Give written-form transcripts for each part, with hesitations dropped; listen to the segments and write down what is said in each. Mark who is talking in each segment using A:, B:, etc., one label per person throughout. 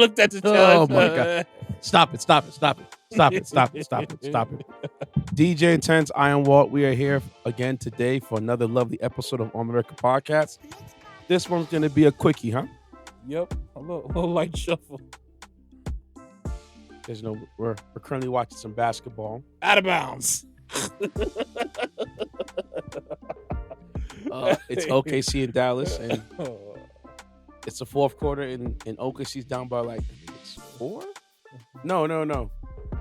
A: Looked at the
B: Oh
A: challenge.
B: my God. Stop it. DJ Intence, I am Walt. We are here again today for another lovely episode of On America Podcast. This one's going to be a quickie, huh?
A: Yep. A little light shuffle.
B: Because, we're currently watching some basketball.
A: Out of bounds.
B: It's OKC in Dallas, and it's the fourth quarter, and OKC's down by like 4? No.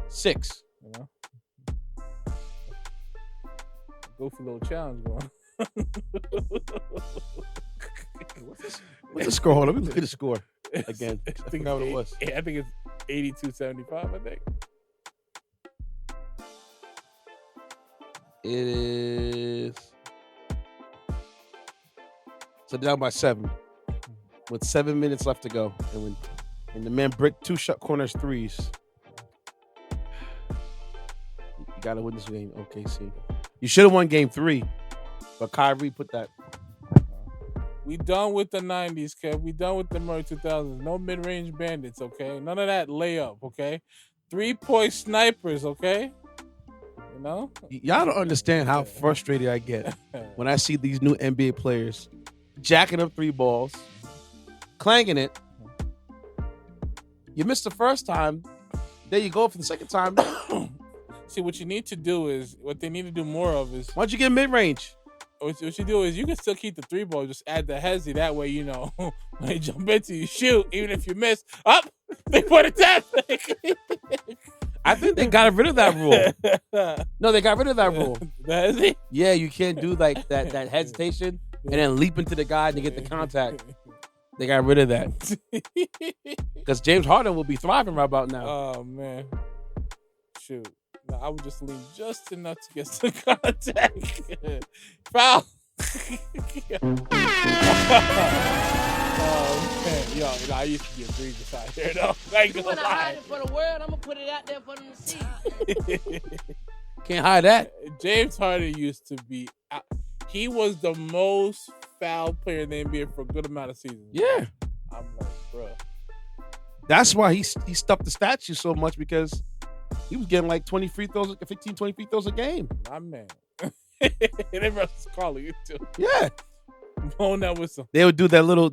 B: 6.
A: You know? Goofy little challenge going.
B: What's the score? Hold on, let me look at the score again. I forgot what it was.
A: I think it's 82-75, I think.
B: It is. So down by 7 with 7 minutes left to go. And the man bricked 2 shot corners threes. You got to win this game, OKC. You should have won game 3, but Kyrie put that.
A: We done with the 90s, Kev. We done with the early 2000s. No mid-range bandits, okay? None of that layup, okay? 3-point snipers, okay? You know?
B: Y'all don't understand how frustrated I get when I see these new NBA players jacking up 3 balls, clanging it. You missed the first time. There you go for the second time.
A: See, what you need to do is, what they need to do more of is...
B: Why don't you get mid-range?
A: What you do is, you can still keep the 3 ball, just add the hezzy. That way, when they jump into you, shoot. Even if you miss, up, they put it down.
B: I think they got rid of that rule. No, they got rid of that rule.
A: The hezzy?
B: Yeah, you can't do like that hesitation and then leap into the guy to get the contact. They got rid of that. Because James Harden will be thriving right about now.
A: Oh, man. Shoot. No, I would just lean just enough to get some contact. Foul. Oh, man. Yo, I used to be egregious out here, though.
C: You want to hide it for the world? I'm going to put it out there for them to see.
B: Can't hide that.
A: James Harden used to be... He was the most foul player in the NBA for a good amount of seasons.
B: Yeah.
A: I'm like, bro. That's
B: why he stuffed the statue so much, because he was getting like 20 free throws a game.
A: My man. And everyone was calling you too.
B: Yeah.
A: Blowing that whistle.
B: They would do that little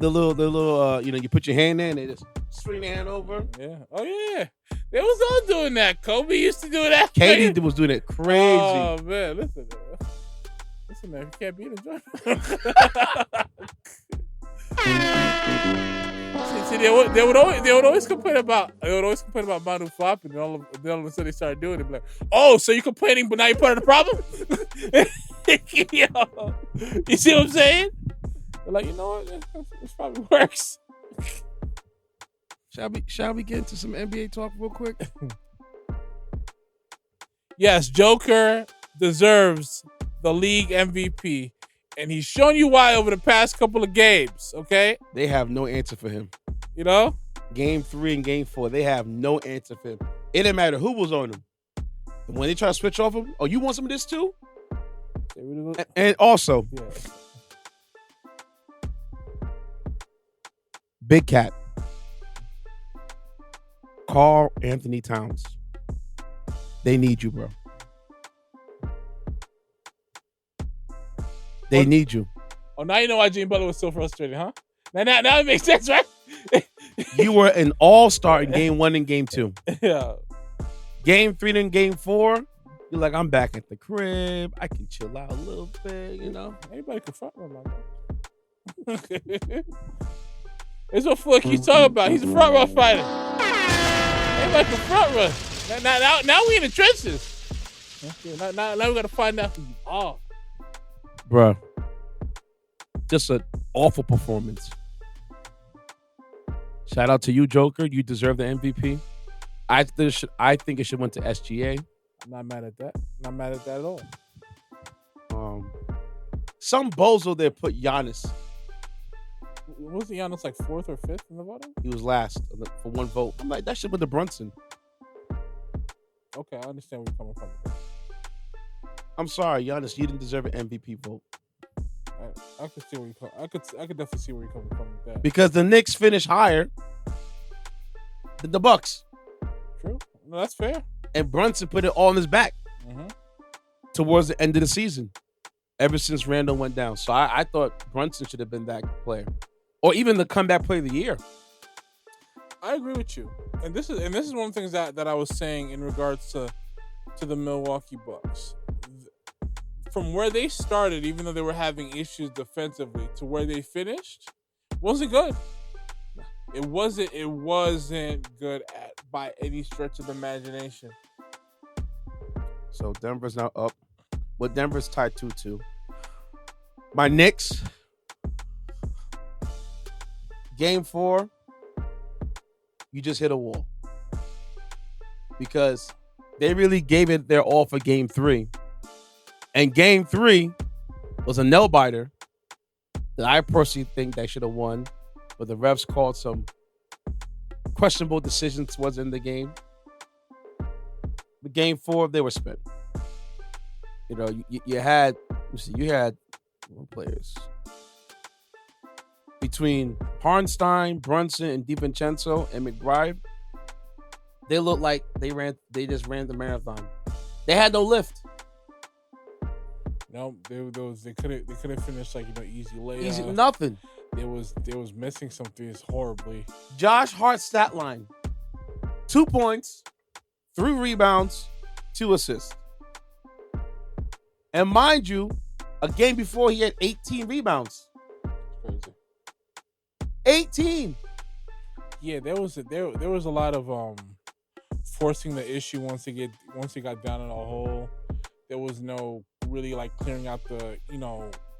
B: you put your hand in, they just swing their hand over.
A: Yeah. Oh yeah. They was all doing that. Kobe used to do that.
B: KD was doing it crazy.
A: Oh man, listen, man, you can't beat him. See, they would always complain about Manu flopping, and all of a sudden they started doing it. Like, oh, so you're complaining, but now you're part of the problem? Yo, you see what I'm saying? They're like, you know what? This probably works.
B: Shall we get into some NBA talk real quick?
A: Yes, Joker deserves the league MVP, and he's shown you why over the past couple of games. Okay,
B: they have no answer for him.
A: Game
B: 3 and game 4, they have no answer for him. It didn't matter who was on him. When they try to switch off him, oh, you want some of this too? And also, Big Cat, Karl Anthony Towns. They need you, bro. They need you.
A: Oh, now you know why Jimmy Butler was so frustrated, huh? Now it makes sense, right?
B: You were an all-star in game 1 and game 2.
A: Yeah.
B: Game 3 and game 4, you're like, I'm back at the crib. I can chill out a little bit,
A: Anybody can front run like that. That's what Flick he's talking about. He's a front run fighter. Anybody can front run. Now we in the trenches. Now we got to find out who you are.
B: Bruh, just an awful performance. Shout out to you, Joker. You deserve the MVP. I think it should went to SGA.
A: I'm not mad at that. Not mad at that at all.
B: Some bozo there put Giannis.
A: Wasn't Giannis like 4th or 5th in the voting?
B: He was last for 1 vote. I'm like, that shit went to Brunson.
A: Okay, I understand where you're coming from.
B: I'm sorry, Giannis, you didn't deserve an MVP vote.
A: I could see where you come. I could definitely see where you're coming from with that.
B: Because the Knicks finished higher. the Bucks.
A: True. No, that's fair.
B: And Brunson put it all on his back towards the end of the season. Ever since Randall went down. So I thought Brunson should have been that player. Or even the comeback player of the year.
A: I agree with you. And this is one of the things that I was saying in regards to the Milwaukee Bucks. From where they started, even though they were having issues defensively, to where they finished, wasn't good. It wasn't good by any stretch of the imagination.
B: So Denver's now up. Well, Denver's tied 2-2. My Knicks. Game 4. You just hit a wall. Because they really gave it their all for Game 3. And Game 3 was a nail-biter that I personally think they should have won. But the refs called some questionable decisions towards the end of the game. But Game 4, they were spent. You know, you had players between Hartenstein, Brunson, and DiVincenzo and McBride. They looked like they just ran the marathon. They had no lift.
A: No, they couldn't finish like easy layup.
B: Easy nothing.
A: They was missing some things horribly.
B: Josh Hart's stat line: 2 points, 3 rebounds, 2 assists. And mind you, a game before he had 18 rebounds.
A: Crazy.
B: 18.
A: Yeah, there was a lot of forcing the issue once he got down in a hole. There was no really like clearing out the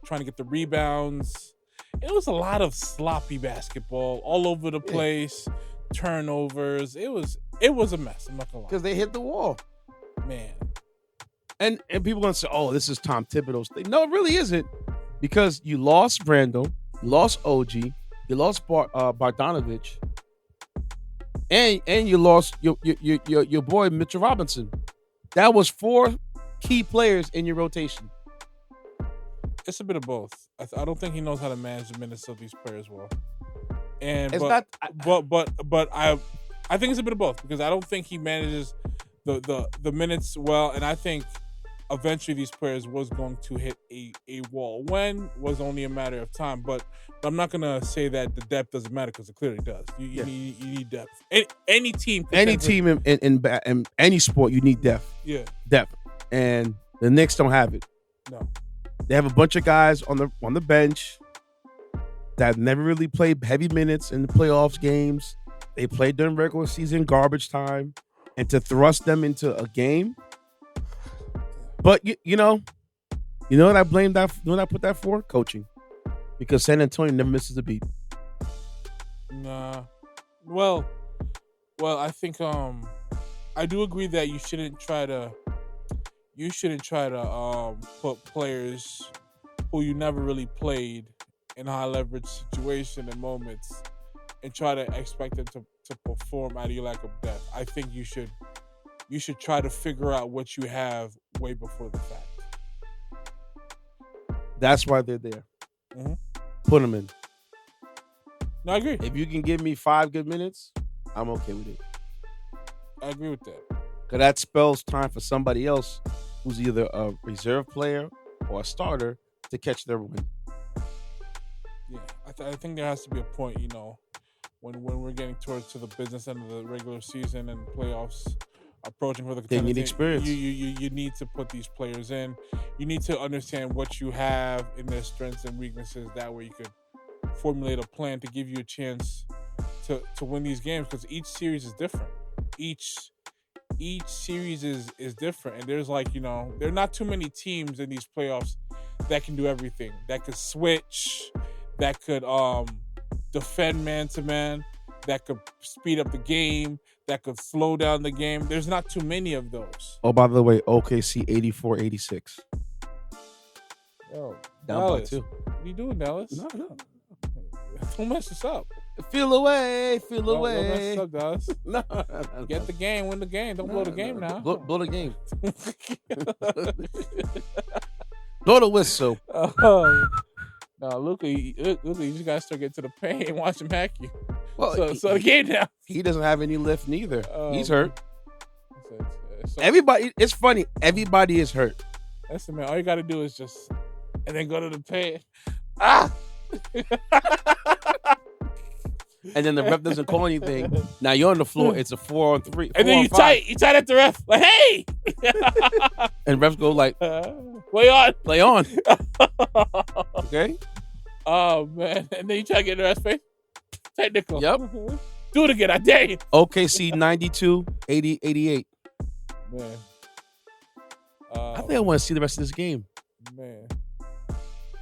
A: trying to get the rebounds. It was a lot of sloppy basketball all over the place, turnovers. It was a mess. I'm not gonna lie.
B: Because they hit the wall,
A: man.
B: And people gonna say, "Oh, this is Tom Thibodeau's thing." No, it really isn't, because you lost Randall, you lost OG, you lost Bogdanovich, and you lost your boy Mitchell Robinson. That was 4 key players in your rotation.
A: It's a bit of both. I don't think he knows how to manage the minutes of these players well. And
B: it's
A: but I think it's a bit of both, because I don't think he manages the minutes well, and I think eventually these players was going to hit a wall. When was only a matter of time, but I'm not gonna say that the depth doesn't matter, because it clearly does. You need depth. Any team in
B: any sport, you need depth.
A: Yeah,
B: depth, and the Knicks don't have it.
A: No,
B: they have a bunch of guys on the bench that never really played heavy minutes in the playoffs games. They played during regular season garbage time, and to thrust them into a game. But you know what I blame that? You know what I put that for? Coaching, because San Antonio never misses a beat.
A: Nah, well, I think I do agree that you shouldn't try to put players who you never really played in high leverage situation and moments and try to expect them to perform out of your lack of depth. I think you should try to figure out what you have way before the fact.
B: That's why they're there.
A: Mm-hmm.
B: Put them in.
A: No, I agree.
B: If you can give me 5 good minutes, I'm okay with it.
A: I agree with that.
B: Because that spells time for somebody else who's either a reserve player or a starter to catch their win.
A: Yeah, I think there has to be a point, when we're getting towards to the business end of the regular season and playoffs approaching for the
B: they need experience.
A: You need to put these players in. You need to understand what you have in their strengths and weaknesses. That way you could formulate a plan to give you a chance to win these games, because each series is different. Each series is different, and there's there are not too many teams in these playoffs that can do everything. That could switch, that could defend man to man, that could speed up the game, that could slow down the game. There's not too many of those.
B: Oh, by the way, OKC 84-86.
A: Yo,
B: down
A: Dallas,
B: by 2.
A: what are you doing, Dallas?
B: No.
A: Don't mess this up.
B: Feel away.
A: Don't mess this up, Dallas.
B: No.
A: Get the game, win the game. Don't blow the game now.
B: Blow the game. Blow the whistle.
A: No, Luka, you just gotta start getting to the paint and watch him hack you.
B: Well,
A: So the game now.
B: he doesn't have any lift neither. He's hurt.
A: So
B: Everybody, it's funny. Everybody is hurt.
A: that's the man. All you gotta do is just and then go to the paint. Ah.
B: And then the ref doesn't call anything. Now you're on the floor. It's a 4-on-3.
A: And then you tight at the ref. Like, hey!
B: And refs go like,
A: play on.
B: play on. Okay?
A: Oh, man. And then you try to get in the ref's face. Technical.
B: Yep.
A: Do it again. I dare you.
B: OKC 92, 80, 88.
A: Man.
B: I think I want to see the rest of this game.
A: Man.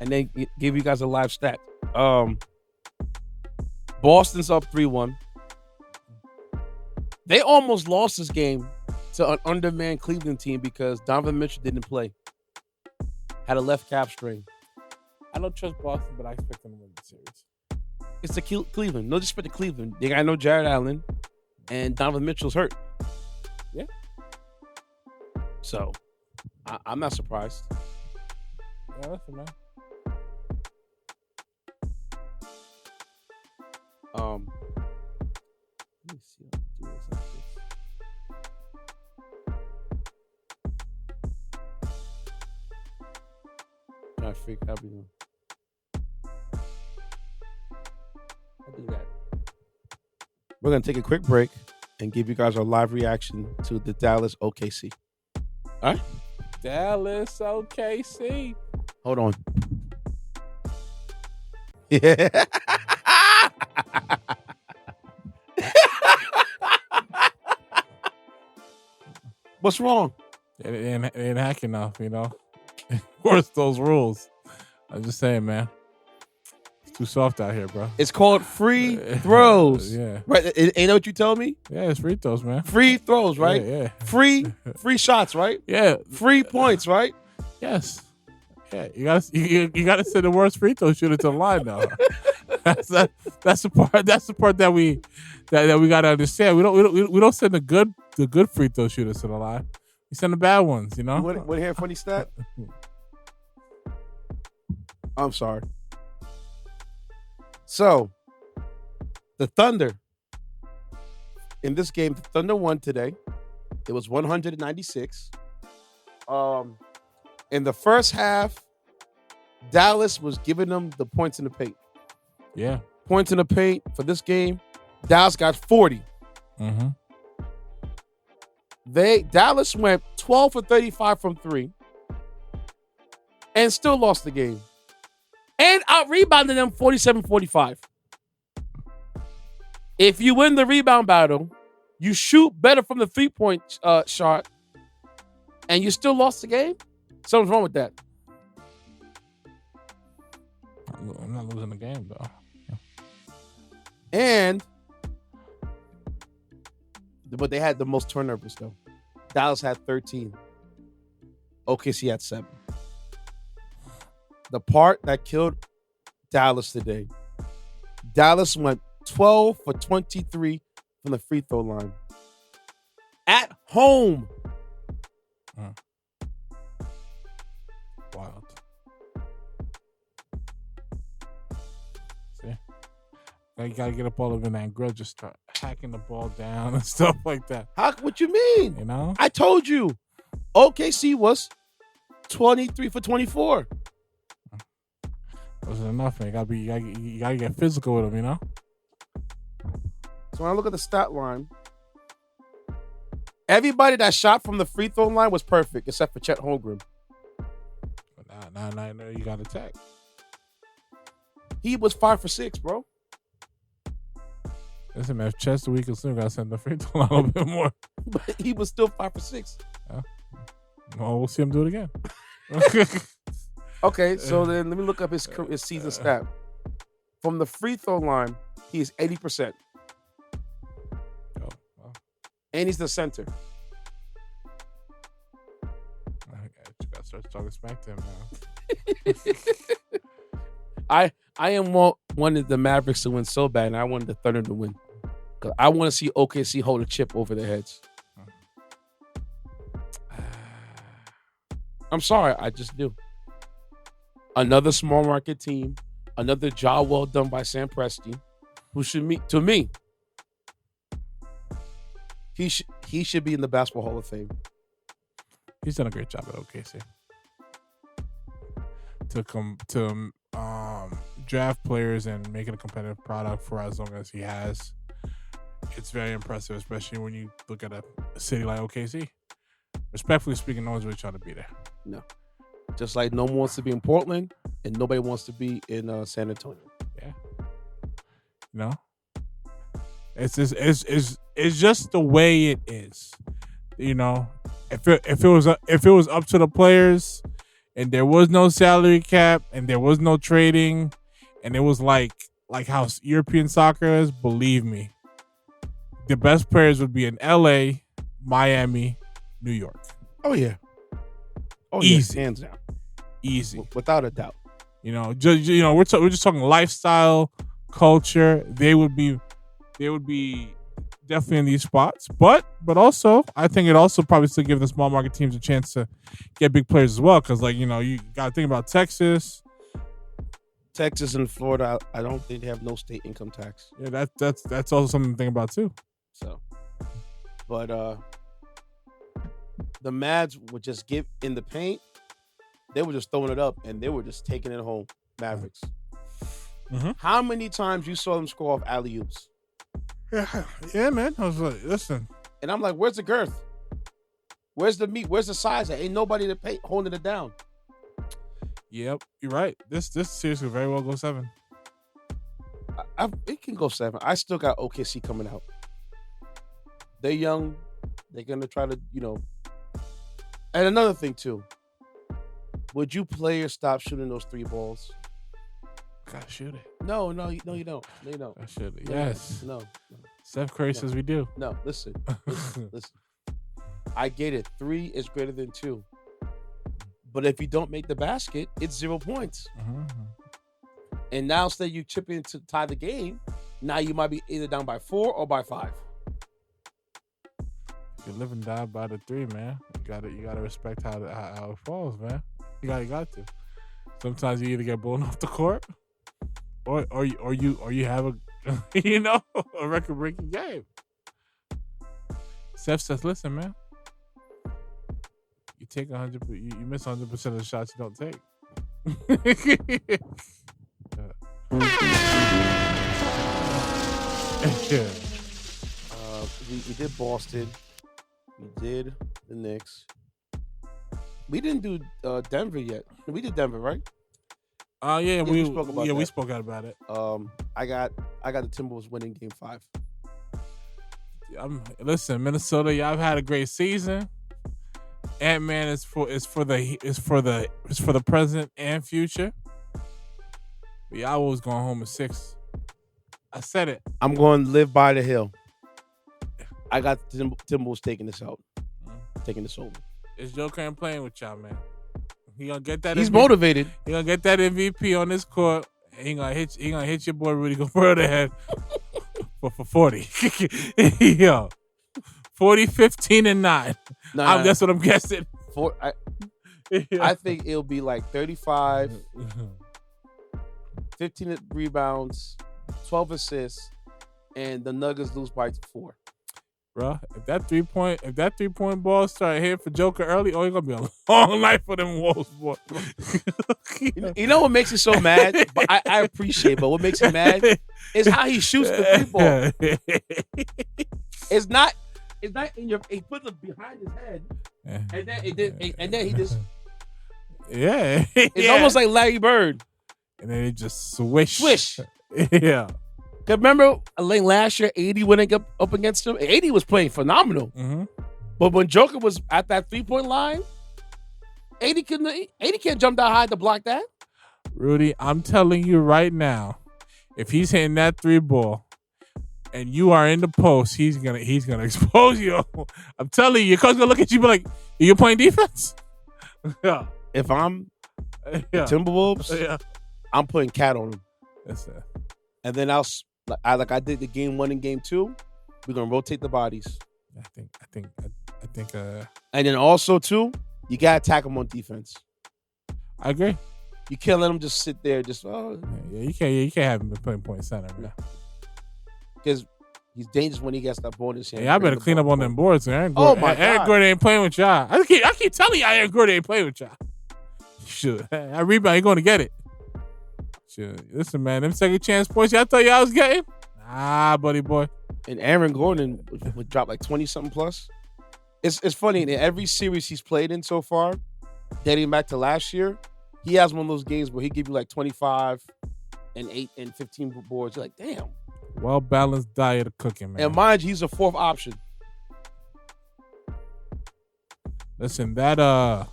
B: And then give you guys a live stat. Boston's up 3-1. They almost lost this game to an undermanned Cleveland team because Donovan Mitchell didn't play. Had a left calf strain.
A: I don't trust Boston, but I expect them to win the series.
B: It's the Cleveland. No disrespect to Cleveland. They got no Jared Allen, and Donovan Mitchell's hurt.
A: Yeah.
B: So, I'm not surprised.
A: Yeah, listen, man.
B: Let me see how to do this like this. Trying to figure out everything. I'll do that. We're gonna take a quick break and give you guys our live reaction to the Dallas OKC. All right?
A: Dallas OKC.
B: Hold on. Yeah. What's wrong?
A: It ain't hacking enough, you know. Enforce those rules. I'm just saying, man. It's too soft out here, bro.
B: It's called free throws.
A: Yeah.
B: Right? Ain't that what you told me?
A: Yeah, it's free throws, man.
B: Free throws, right?
A: Yeah.
B: Free shots, right?
A: Yeah.
B: Free points, right?
A: Yes. Yeah. You gotta send the worst free throw shooter to the line now. That's the part. That's the part that we gotta understand. We don't send the good free throw shooters to the line. We send the bad ones. You know.
B: Want to hear a funny stat? I'm sorry. So, the Thunder in this game, the Thunder won today. It was 196. In the first half, Dallas was giving them the points in the paint.
A: Yeah.
B: Points in the paint for this game. Dallas got 40.
A: Mm-hmm.
B: Dallas went 12 for 35 from 3 and still lost the game. And out-rebounded them 47-45. If you win the rebound battle, you shoot better from the three-point shot, and you still lost the game? Something's wrong with that.
A: I'm not losing the game, though.
B: But they had the most turnovers, though. Dallas had 13. OKC had 7. The part that killed Dallas today, Dallas went 12 for 23 from the free throw line. At home.
A: Wild. See? Now you gotta get up all over that grill, just start hacking the ball down and stuff like that.
B: What you mean?
A: You know?
B: I told you. OKC was 23 for 24.
A: Wasn't enough, man. You gotta get physical with them, you know?
B: So when I look at the stat line, everybody that shot from the free throw line was perfect except for Chet Holmgren.
A: Now you got to attack.
B: He was 5 for 6, bro.
A: Listen, man, if Chet's the weakest, we gotta send the free throw line a little bit more.
B: But he was still 5 for 6.
A: Yeah. Well, we'll see him do it again.
B: Okay, so then let me look up his season stat. From the free throw line, he is 80%.
A: Oh, well.
B: And he's the center.
A: You gotta start talking smack to him now.
B: I wanted the Mavericks to win so bad, and I wanted the Thunder to win. Because I want to see OKC hold a chip over their heads. I'm sorry, I just do. Another small market team Another job well done by Sam Presti, who should to me, he should be in the Basketball Hall of Fame.
A: He's done a great job at OKC. To draft players and make it a competitive product for as long as he has, it's very impressive, especially when you look at a city like OKC. Respectfully speaking, no one's really trying to be there.
B: No. Just like no one wants to be in Portland and nobody wants to be in San Antonio.
A: Yeah. No. It's just the way it is. You know, if it was up to the players and there was no salary cap and there was no trading and it was like how European soccer is, believe me, the best players would be in LA, Miami, New York.
B: Oh yeah. Oh
A: easy,
B: hands down,
A: easy,
B: without a doubt.
A: You know, we're just talking lifestyle, culture. They would be definitely in these spots, but also I think it also probably still give the small market teams a chance to get big players as well. Because you got to think about Texas
B: and Florida. I don't think they have no state income tax.
A: Yeah, that's also something to think about too.
B: So, but the Mads would just give in the paint. They were just throwing it up and they were just taking it home. Mavericks.
A: Mm-hmm.
B: How many times you saw them score off alley-oops?
A: Yeah, man. I was like, listen.
B: And I'm like, where's the girth? Where's the meat? Where's the size? There ain't nobody to pay holding it down.
A: Yep, you're right. This series could very well go 7.
B: It can go 7. I still got OKC coming out. They're young. They're gonna try to, And another thing too. Would you play or stop shooting those 3 balls?
A: Gotta shoot it.
B: No, you don't. No, you don't.
A: I should. Yes.
B: No.
A: Steph Curry says we do.
B: No, listen. I get it. 3 is greater than 2. But if you don't make the basket, it's 0 points.
A: Mm-hmm.
B: And now instead you chip in to tie the game, now you might be either down by 4 or by 5.
A: You live and die by the 3, man. You gotta respect how it falls, man. You got to. Sometimes you either get blown off the court, or you have a a record breaking game. Steph says, "Listen, man, you take 100, you miss 100% of the shots you don't take."
B: We did Boston. We did the Knicks. We didn't do Denver yet. We did Denver, right?
A: Yeah, we
B: spoke about that.
A: We spoke out about it.
B: I got the Timberwolves winning Game 5.
A: Listen, Minnesota, y'all have had a great season. Ant-Man is for the present and future. But y'all was going home at 6. I said it.
B: I'm going to live by the hill. I got the Timberwolves taking this out, taking this over.
A: It's Joker ain't playing with y'all, man. He gonna get that.
B: He's motivated.
A: He gonna get that MVP on this court. He gonna hit your boy Rudy Gobert head for 40. Yo, 40, 15, and 9. That's what I'm guessing.
B: I think it'll be like 35, 15 rebounds, 12 assists, and the Nuggets lose by 4.
A: Bro, if that 3-point ball start hitting for Joker early, it's gonna be a long night for them Wolves, boy.
B: You know what makes it so mad? But I appreciate it, but what makes it mad is how he shoots the 3 ball. It's not in your. He puts it behind his head, and then he just.
A: Yeah,
B: it's almost like Larry Bird.
A: And then it just swish. Yeah.
B: Cause remember, last year, 80 went up against him. 80 was playing phenomenal.
A: Mm-hmm.
B: But when Joker was at that 3-point line, 80 can't jump that high to block that.
A: Rudy, I'm telling you right now, if he's hitting that 3 ball and you are in the post, he's gonna expose you. I'm telling you, your coach gonna look at you and be like, "Are you playing defense?" Yeah.
B: If I'm Timberwolves, I'm putting Cat on him.
A: That's it.
B: And then like I did the Game 1 and Game 2, we're gonna rotate the bodies.
A: I think.
B: And then also too, you gotta attack them on defense.
A: I agree.
B: You can't let him just sit there.
A: You can't have him playing point center, man.
B: Because he's dangerous when he gets that ball in his hand.
A: Yeah, I better clean up on them boards. Aaron
B: God.
A: Gordon ain't playing with y'all. I keep telling y'all Aaron Gordon ain't playing with y'all. Shoot, I rebound. Ain't going to get it. Shoot. Listen, man, them second chance points y'all thought y'all was getting? Nah, buddy boy.
B: And Aaron Gordon would drop like 20-something plus. It's funny. In every series he's played in so far, dating back to last year, he has one of those games where he give you like 25 and 8 and 15 boards. You're like, damn.
A: Well-balanced diet of cooking, man.
B: And mind you, he's a fourth option.
A: Listen, I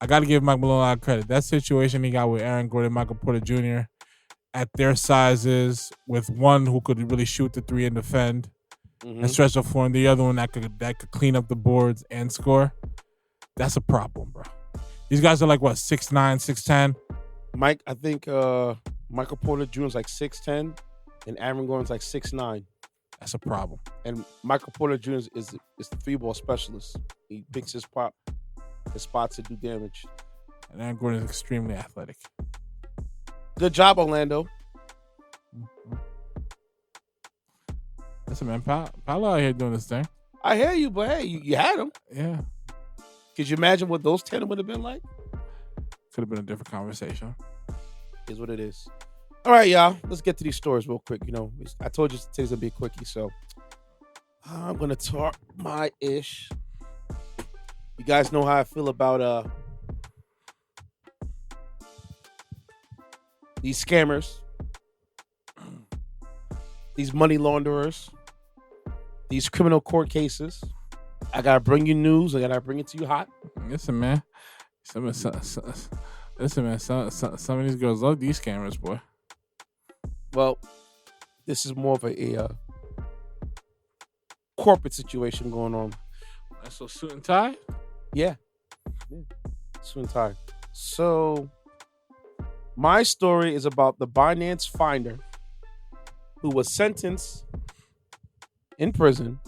A: got to give Mike Malone a lot of credit. That situation he got with Aaron Gordon, Michael Porter Jr. at their sizes, with one who could really shoot the three and defend and stretch the floor, and the other one that could clean up the boards and score. That's a problem, bro. These guys are like, what, 6'9", 6'10"?
B: Mike, I think Michael Porter Jr. is like 6'10", and Aaron Gordon's like 6'9".
A: That's a problem.
B: And Michael Porter Jr. is the three-ball specialist. He picks his spots to do damage.
A: And Aaron Gordon is extremely athletic.
B: Good job, Orlando.
A: Mm-hmm. Listen, man, Paolo out here doing this thing.
B: I hear you, but hey, you had him.
A: Yeah.
B: Could you imagine what those 10 would have been like?
A: Could have been a different conversation.
B: Is what it is. All right, y'all. Let's get to these stories real quick. You know, I told you today's going to be a quickie, so I'm going to talk my ish. You guys know how I feel about these scammers, these money launderers, these criminal court cases. I got to bring you news. I got to bring it to you hot.
A: Listen, man. Some of these girls love these scammers, boy.
B: Well, this is more of a corporate situation going on.
A: So suit and tie?
B: Yeah. Suit and tie. So my story is about the Binance finder who was sentenced in prison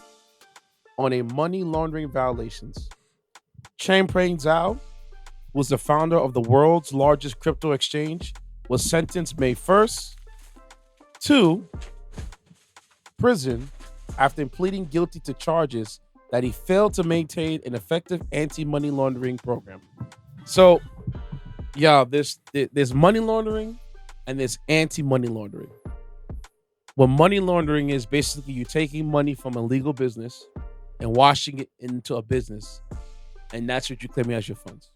B: on a money laundering violations. Changpeng Zhao was the founder of the world's largest crypto exchange, was sentenced May 1st to prison after pleading guilty to charges that he failed to maintain an effective anti-money laundering program. So, yeah, there's money laundering and there's anti-money laundering. What money laundering is basically you taking money from a legal business and washing it into a business, and that's what you're claiming as your funds.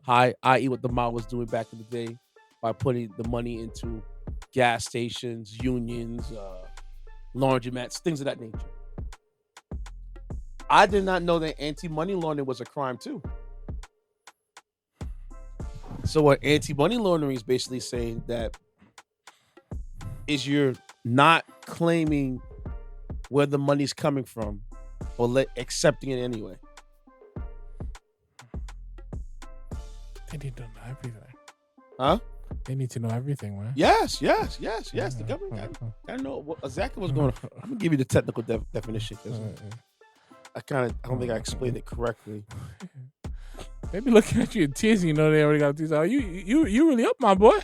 B: I.e. what the mob was doing back in the day by putting the money into gas stations, unions, laundromats, things of that nature. I did not know that anti-money laundering was a crime too. So what anti-money laundering is basically saying that is you're not claiming where the money's coming from or accepting it anyway.
A: They need to know everything.
B: Huh?
A: They need to know everything, man.
B: Yes. The government gotta know exactly what's going on. I'm gonna give you the technical definition because I don't think I explained it correctly.
A: They be looking at you and teasing. You know they already got these. Oh, you really up, my boy.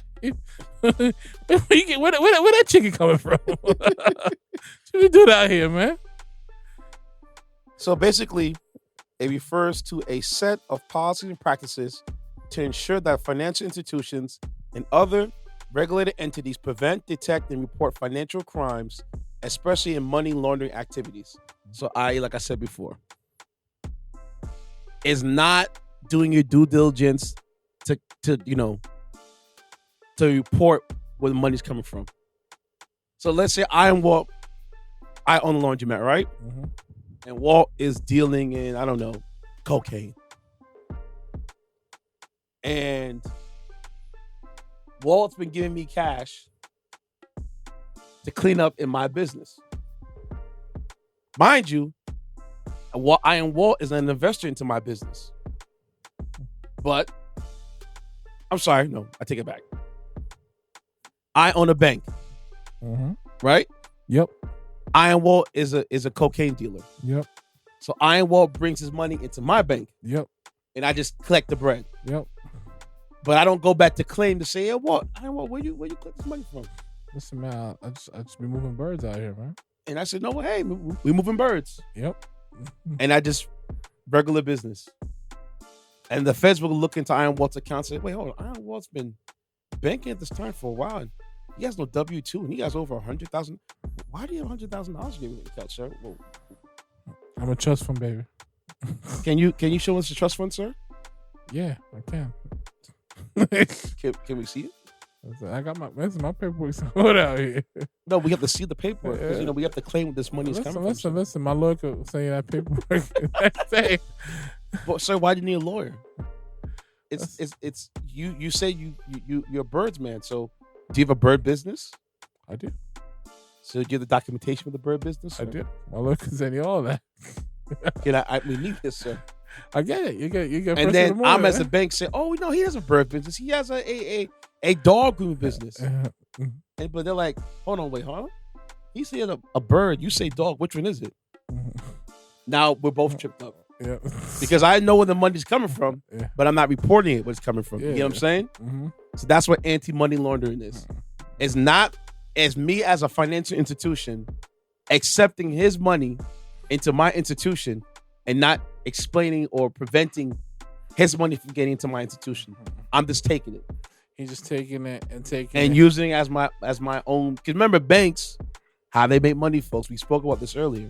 A: Where that chicken coming from? What we do out here, man?
B: So basically, it refers to a set of policies and practices to ensure that financial institutions and other regulated entities prevent, detect, and report financial crimes, especially in money laundering activities. So like I said before, is not doing your due diligence to report where the money's coming from. So let's say I am Walt. I own a laundromat, right? Mm-hmm. And Walt is dealing in, I don't know, cocaine. And Walt's been giving me cash to clean up in my business. Mind you, Walt is an investor into my business. But, I'm sorry, no, I take it back. I own a bank. Mm-hmm. Right?
A: Yep.
B: Iron Walt is a cocaine dealer.
A: Yep.
B: So Iron Walt brings his money into my bank.
A: Yep.
B: and I just collect the bread.
A: Yep.
B: But I don't go back to claim to say, "Hey, what? Where you collect this money from?"
A: Listen, man, I just be moving birds out here, man.
B: And I said, "No, hey, we moving birds."
A: Yep.
B: And I just regular business. And the feds will look into Iron Walt's account and say, "Wait, hold on, Iron Walt's been banking at this time for a while. And he has no W-2, and he has over 100,000. Why do you have $100,000 in your account, sir?" Well,
A: I'm a trust fund baby.
B: Can you show us the trust fund, sir?
A: Yeah, I can.
B: Can we see it?
A: I got my paperwork sorted out here.
B: No, we have to see the paperwork because we have to claim where this money is coming from.
A: Listen. My lawyer could say that paperwork. Say.
B: But sir, why do you need a lawyer? It's you say you're a birds man. So do you have a bird business?
A: I do.
B: So do you have the documentation for the bird business? Sir?
A: I do. My lawyer can send you all that.
B: We need this, sir.
A: I get it. You get.
B: And then I'm as a bank say, "Oh no, he has a bird business. He has a dog grooming business." But they're like, "Hold on, wait, huh? He said a bird. You say dog. Which one is it?" Now we're both tripped up.
A: Yeah.
B: Because I know where the money's coming from,
A: yeah.
B: but I'm not reporting it where it's coming from.
A: Yeah,
B: you know what I'm saying?
A: Mm-hmm.
B: So that's what anti-money laundering is. It's not as me as a financial institution accepting his money into my institution and not explaining or preventing his money from getting into my institution. I'm just taking it.
A: He's just taking it
B: and using it as my own. Because remember, banks, how they make money, folks. We spoke about this earlier.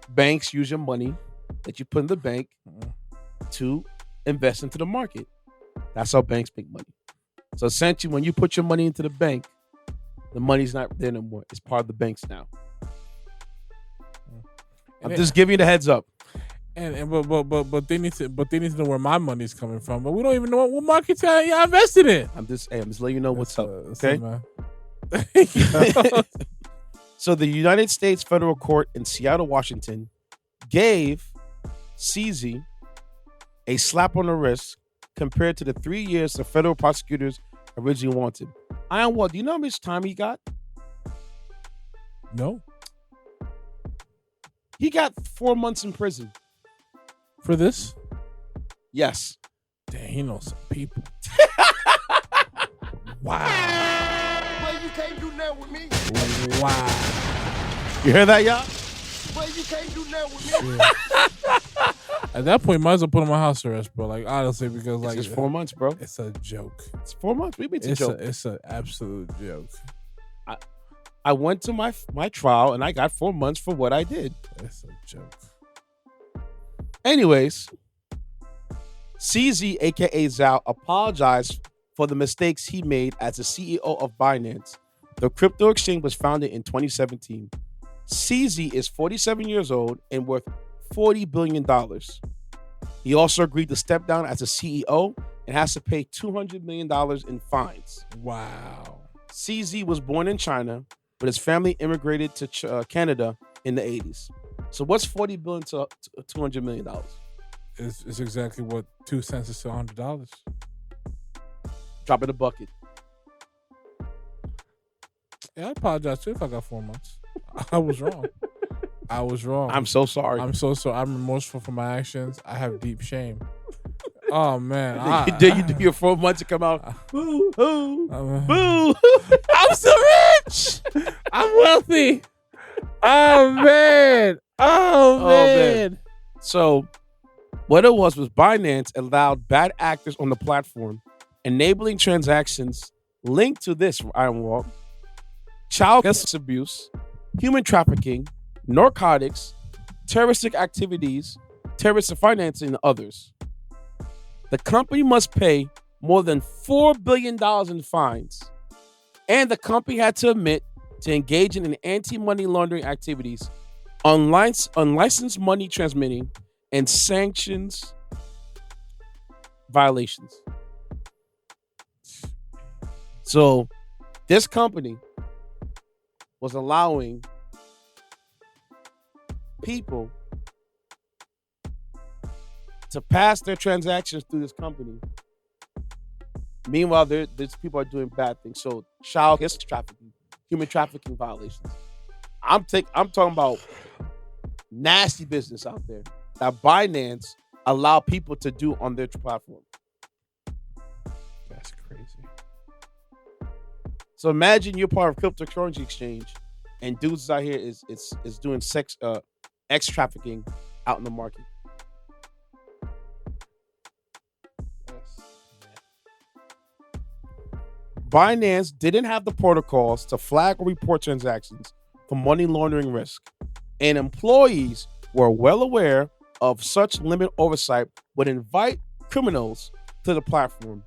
B: Banks use your money that you put in the bank to invest into the market. That's how banks make money. So essentially, when you put your money into the bank, the money's not there no more. It's part of the banks now. I'm just giving you the heads up.
A: But they need to know where my money's coming from. But we don't even know what market y'all invested in.
B: I'm just letting you know what's up. Okay.
A: Man.
B: So the United States Federal Court in Seattle, Washington, gave CZ a slap on the wrist compared to the 3 years the federal prosecutors originally wanted. Iron Walt, do you know how much time he got?
A: No.
B: He got 4 months in prison.
A: For this?
B: Yes.
A: Damn, he knows some people. Wow.
D: Well, you can't do nothing with me.
A: Wow.
B: You hear that, y'all?
D: Well, you can't do nothing with me.
A: Yeah. At that point, might as well put him on house arrest, bro. Like, honestly, because like
B: it's 4 months, bro.
A: It's a joke.
B: It's 4 months. We made a joke.
A: It's an absolute joke.
B: I went to my trial and I got 4 months for what I did.
A: It's a joke.
B: Anyways, CZ, aka Zhao, apologized for the mistakes he made as the CEO of Binance. The crypto exchange was founded in 2017. CZ is 47 years old and worth $40 billion. He also agreed to step down as a CEO and has to pay $200 million in fines.
A: Wow.
B: CZ was born in China, but his family immigrated to Canada in the 80s. So what's $40 billion to $200 million?
A: It's exactly what 2 cents is to $100.
B: Drop in the bucket.
A: Yeah, I apologize too if I got 4 months. I was wrong.
B: I'm so sorry.
A: I'm so sorry. I'm remorseful for my actions. I have deep shame. Oh man!
B: Did you do your 4 months to come out? Boo, boo, boo!
A: I'm so rich. I'm wealthy. Oh man! Oh man!
B: So, what it was Binance allowed bad actors on the platform, enabling transactions linked to this Iron Walt, child abuse, human trafficking, narcotics, terroristic activities, terrorist financing, and others. The company must pay more than $4 billion in fines, and the company had to admit to engaging in anti-money laundering activities, unlicensed money transmitting, and sanctions violations. So, this company was allowing people to pass their transactions through this company. Meanwhile, these people are doing bad things. So, child trafficking, human trafficking violations. I'm talking about nasty business out there that Binance allow people to do on their platform.
A: That's crazy.
B: So imagine you're part of cryptocurrency exchange, and dudes out here is doing sex trafficking out in the market. Binance didn't have the protocols to flag or report transactions for money laundering risk, and employees were well aware of such limit oversight would invite criminals to the platform.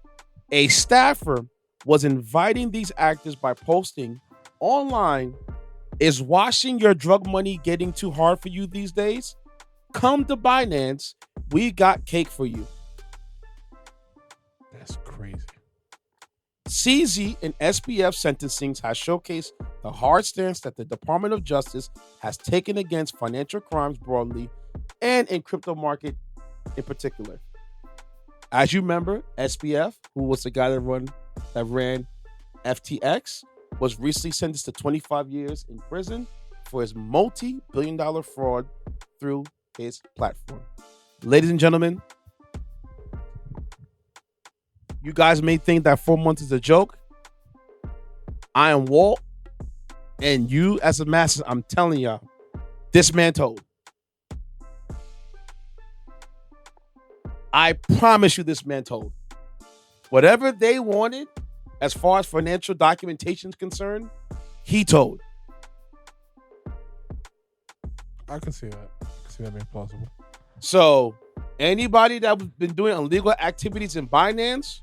B: A staffer was inviting these actors by posting online, "Is washing your drug money getting too hard for you these days? Come to Binance, we got cake for you."
A: That's crazy.
B: CZ and SBF sentencing has showcased the hard stance that the Department of Justice has taken against financial crimes broadly and in crypto market in particular. As you remember, SBF, who was the guy that ran FTX, was recently sentenced to 25 years in prison for his multi-billion-dollar fraud through his platform. Ladies and gentlemen, you guys may think that 4 months is a joke. I am Walt, and you as a masses, I'm telling y'all, this man told. I promise you this man told. Whatever they wanted, as far as financial documentation is concerned, he told.
A: I can see that. I can see that being possible.
B: So, anybody that's been doing illegal activities in Binance,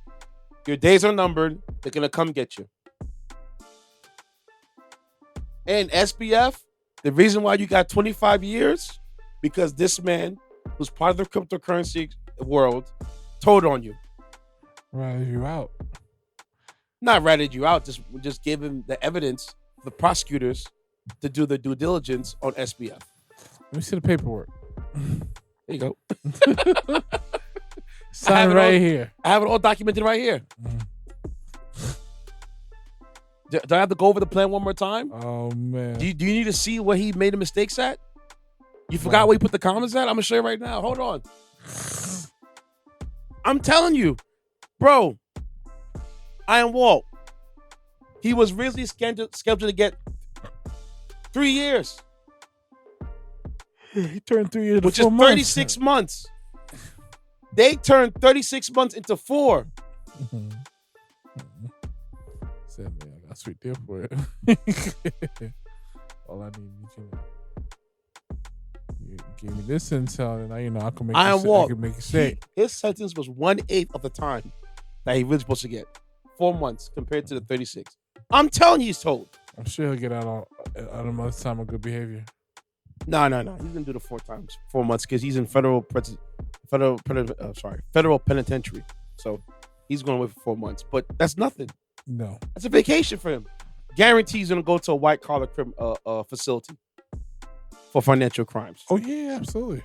B: your days are numbered. They're going to come get you. And SBF, the reason why you got 25 years, because this man, who's part of the cryptocurrency world, told on you.
A: Ratted you out.
B: Not ratted you out, just gave him the evidence, the prosecutors, to do the due diligence on SBF.
A: Let me see the paperwork.
B: There you go.
A: Sign right here.
B: I have it all documented right here. Do I have to go over the plan one more time?
A: Oh, man.
B: Do you need to see where he made the mistakes at? You forgot where he put the commas at? I'm going to show you right now. Hold on. I'm telling you, bro, I am Walt. He was originally scheduled to get 3 years.
A: He turned 3 years,
B: which is 36 months. They turned 36 months into 4.
A: Said, man, I got a sweet deal for it. All I need is you give me this intel, and I can make I can make it say.
B: His sentence was 1/8 of the time that he was supposed to get. 4 months compared to the 36. I'm telling you, he's told.
A: I'm sure he'll get out of much time of good behavior.
B: No. He's gonna do the 4 times, 4 months, because he's in federal penitentiary. So he's going away for 4 months. But that's nothing.
A: No,
B: that's a vacation for him. Guarantees he's gonna go to a white collar facility for financial crimes.
A: Oh yeah, absolutely.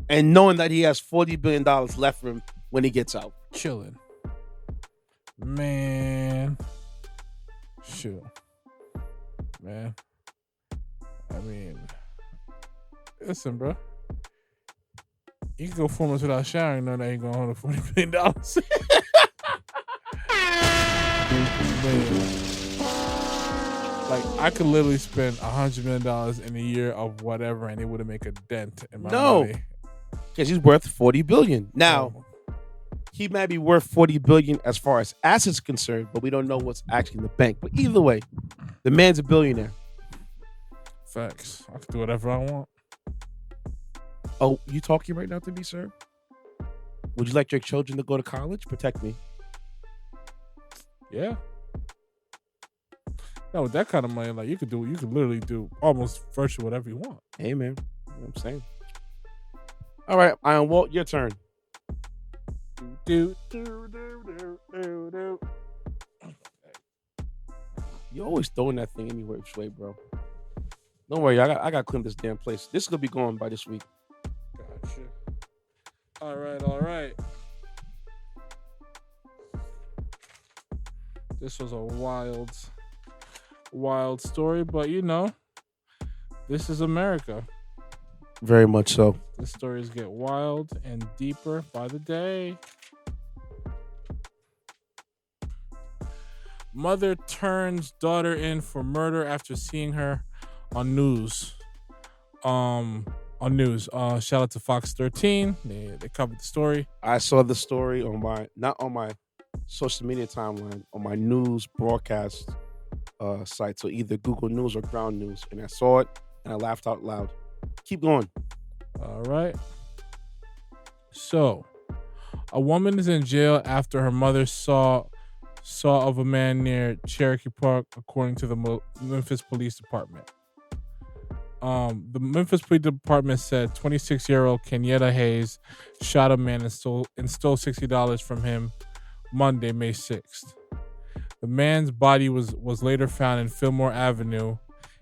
B: And knowing that he has $40 billion left for him when he gets out,
A: chilling. Man, shoot, man. I mean, listen, bro. You can go 4 months without showering, no, that ain't gonna hold $40 billion. Man. Like, I could literally spend $100 million in a year of whatever, and it wouldn't make a dent in my money.
B: Because he's worth $40 billion. Now, he might be worth $40 billion as far as assets concerned, but we don't know what's actually in the bank. But either way, the man's a billionaire.
A: Facts. I can do whatever I want.
B: Oh, you talking right now to me, sir? Would you like your children to go to college? Protect me.
A: Yeah. No, with that kind of money, like you could literally do almost virtually whatever you want.
B: Hey, man. You know what I'm saying? All right, Iron Walt, your turn.
A: Do.
B: You're always throwing that thing anywhere which way, bro. Don't worry, I got to clean this damn place. This is going to be going by this week.
A: Gotcha. All right. This was a wild story, but this is America.
B: Very much so.
A: The stories get wild and deeper by the day. Mother turns daughter in for murder after seeing her on news. Shout out to Fox 13. They covered the story.
B: I saw the story on not on my social media timeline, on my news broadcast site. So either Google News or Ground News. And I saw it and I laughed out loud. Keep going.
A: All right. So, a woman is in jail after her mother saw of a man near Cherokee Park, according to the Memphis Police Department. The Memphis Police Department said 26-year-old Kenyetta Hayes shot a man and stole $60 from him Monday, May 6th. The man's body was later found in Fillmore Avenue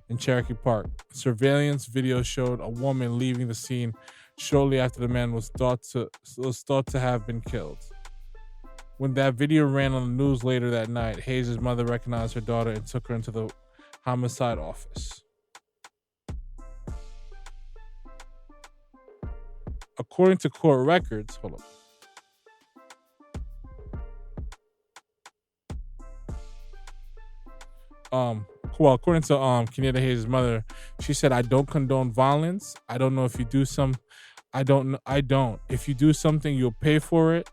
A: in Cherokee Park. Surveillance video showed a woman leaving the scene shortly after the man was thought to have been killed. When that video ran on the news later that night, Hayes' mother recognized her daughter and took her into the homicide office. According to court records, according to Kenyetta Hayes' mother, she said, "I don't condone violence. I don't know if you do I don't. If you do something, you'll pay for it."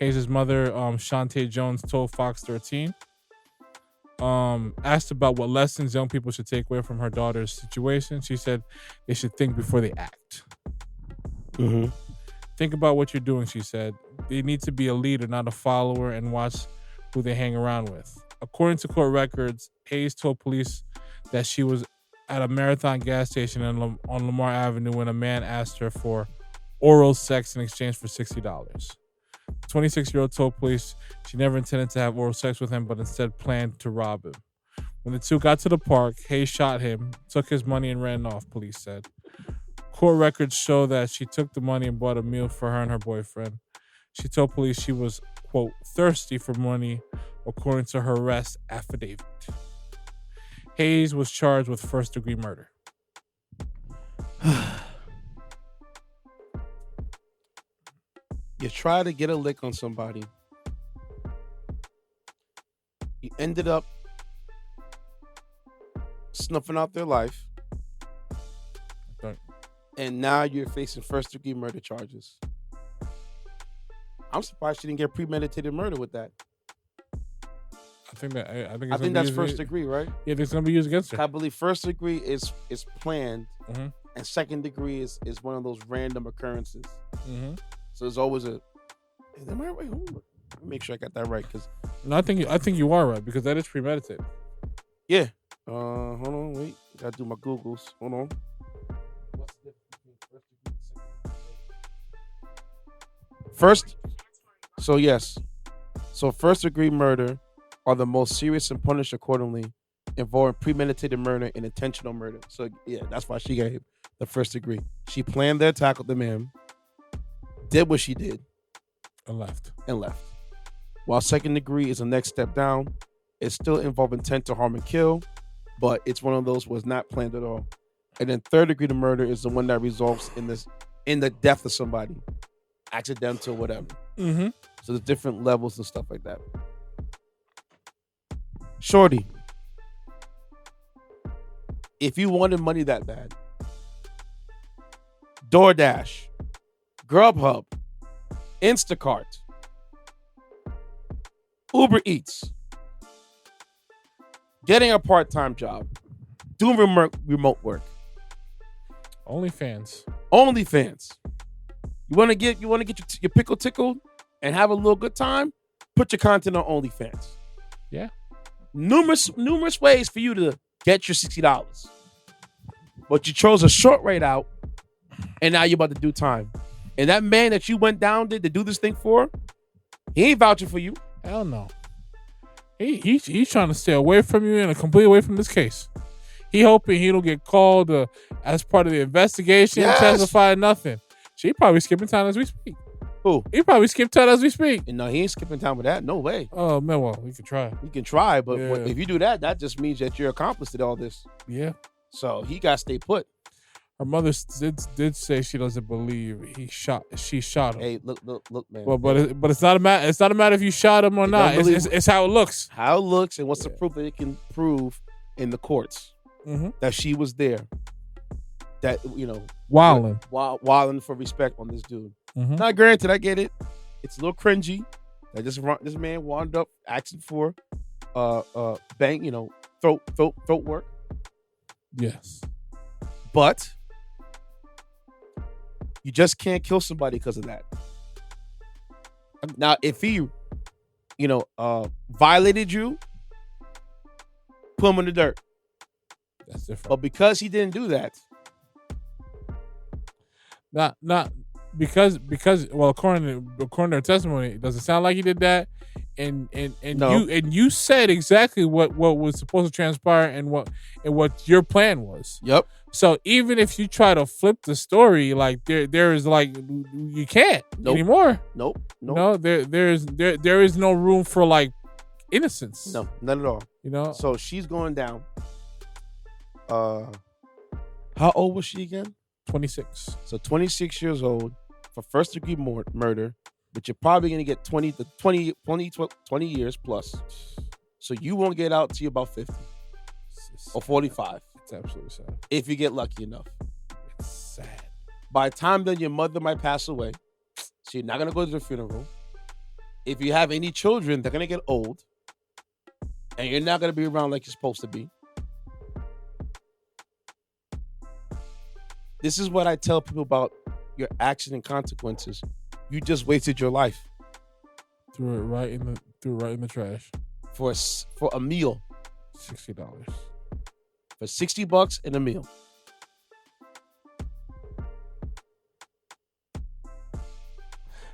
A: Hayes' mother, Shantae Jones, told Fox 13. Asked about what lessons young people should take away from her daughter's situation, she said they should think before they act.
B: Mm-hmm.
A: Think about what you're doing, she said. They need to be a leader, not a follower, and watch who they hang around with. According to court records, Hayes told police that she was at a Marathon gas station on Lamar Avenue when a man asked her for oral sex in exchange for $60. The 26-year-old told police she never intended to have oral sex with him, but instead planned to rob him. When the two got to the park, Hayes shot him, took his money, and ran off, police said. Court records show that she took the money and bought a meal for her and her boyfriend. She told police she was, quote, thirsty for money, according to her arrest affidavit. Hayes was charged with first-degree murder.
B: You try to get a lick on somebody. You ended up snuffing out their life.
A: Okay.
B: And now you're facing first-degree murder charges. I'm surprised she didn't get premeditated murder with that.
A: I
B: think that's first degree, right?
A: Yeah, it's going to be used against her.
B: I believe first degree is planned,
A: mm-hmm.
B: and second degree is one of those random occurrences.
A: Mm-hmm.
B: So there's always a. Am I right? Make sure I got that right, because.
A: No, I think you are right, because that is premeditated.
B: Yeah. Hold on, wait. Gotta do my Googles. Hold on. What's the difference between first degree and second degree? First. So yes. So first degree murder are the most serious and punished accordingly, involving premeditated murder and intentional murder. So yeah, that's why she got the first degree. She planned the attack with the man, did what she did,
A: and left.
B: While second degree is the next step down, it still involves intent to harm and kill, but it's one of those was not planned at all. And then third degree to murder is the one that results in the death of somebody, accidental, whatever.
A: Mm-hmm.
B: So there's different levels and stuff like that. Shorty, if you wanted money that bad, DoorDash, Grubhub, Instacart, Uber Eats, getting a part-time job, doing remote work,
A: OnlyFans.
B: You want to get your pickle tickled and have a little good time? Put your content on OnlyFans.
A: Yeah.
B: Numerous ways for you to get your $60. But you chose a short rate out, and now you're about to do time. And that man that you went down there to do this thing for, he ain't vouching for you.
A: Hell no. He's trying to stay away from you and completely away from this case. He hoping he don't get called as part of the investigation, testify, nothing. She probably skipping time as we speak.
B: Who?
A: He probably skipped time as we speak.
B: And no, he ain't skipping time with that. No way.
A: Oh, man, well, we can try.
B: You can try, but if you do that, that just means that you're accomplice to all this.
A: Yeah.
B: So he got to stay put.
A: Her mother did say she doesn't believe she shot him.
B: Hey, look, man.
A: But it's not a matter. It's not a matter if you shot him or not. It's how it looks.
B: How it looks, and what's the proof that it can prove in the courts that she was there. That wilding for respect on this dude. Now, granted, I get it. It's a little cringy. That this man wound up asking for bang, throat work.
A: Yes,
B: but you just can't kill somebody because of that. Now, if he, violated you, put him in the dirt.
A: That's different.
B: But because he didn't do that,
A: not because well, according to her testimony, it doesn't sound like he did that. And
B: No.
A: you said exactly what was supposed to transpire and what your plan was.
B: Yep.
A: So even if you try to flip the story, like there is like you can't anymore.
B: Nope.
A: No, there is no room for like innocence.
B: No, not at all. So she's going down. How old was she again?
A: 26.
B: So 26 years old for first degree murder, but you're probably going to get 20 years plus. So you won't get out till you're about 50 or 45.
A: It's absolutely sad.
B: If you get lucky enough.
A: It's sad.
B: By the time then your mother might pass away, so you're not going to go to the funeral. If you have any children, they're going to get old, and you're not going to be around like you're supposed to be. This is what I tell people about your action and consequences. You just wasted your life.
A: Threw it right in the trash.
B: For a meal.
A: $60.
B: For $60 and a meal.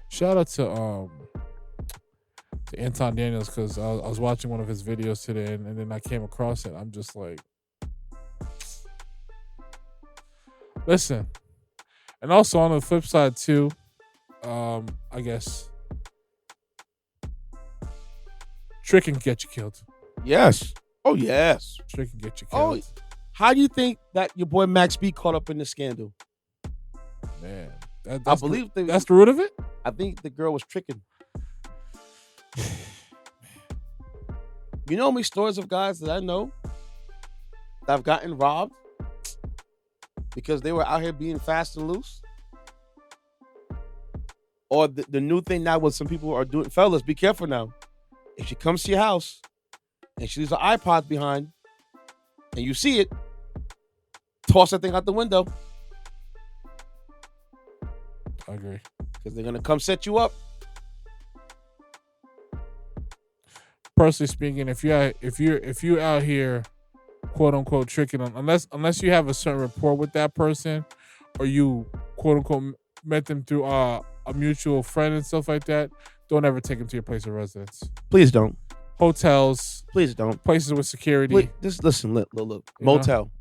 A: Shout out to Anton Daniels, because I was watching one of his videos today and then I came across it. I'm just like, listen. And also on the flip side too, I guess trick can get you killed.
B: Yes. Oh, yes.
A: Trick can get you killed.
B: Oh, how do you think that your boy Max B caught up in the scandal?
A: Man,
B: I believe
A: that's the root of it.
B: I think the girl was tricking. You know how many stories of guys that I know that have gotten robbed because they were out here being fast and loose? Or the new thing now, what some people are doing, fellas, be careful now. If she comes to your house and she leaves her iPod behind and you see it, toss that thing out the window.
A: I agree.
B: Because they're gonna come set you up.
A: Personally speaking, if you're out here, quote unquote, tricking them, unless you have a certain rapport with that person, or you quote unquote met them through a mutual friend and stuff like that, don't ever take them to your place of residence.
B: Please don't.
A: Hotels.
B: Please don't.
A: Places with security.
B: Wait, just listen. Look. Motel.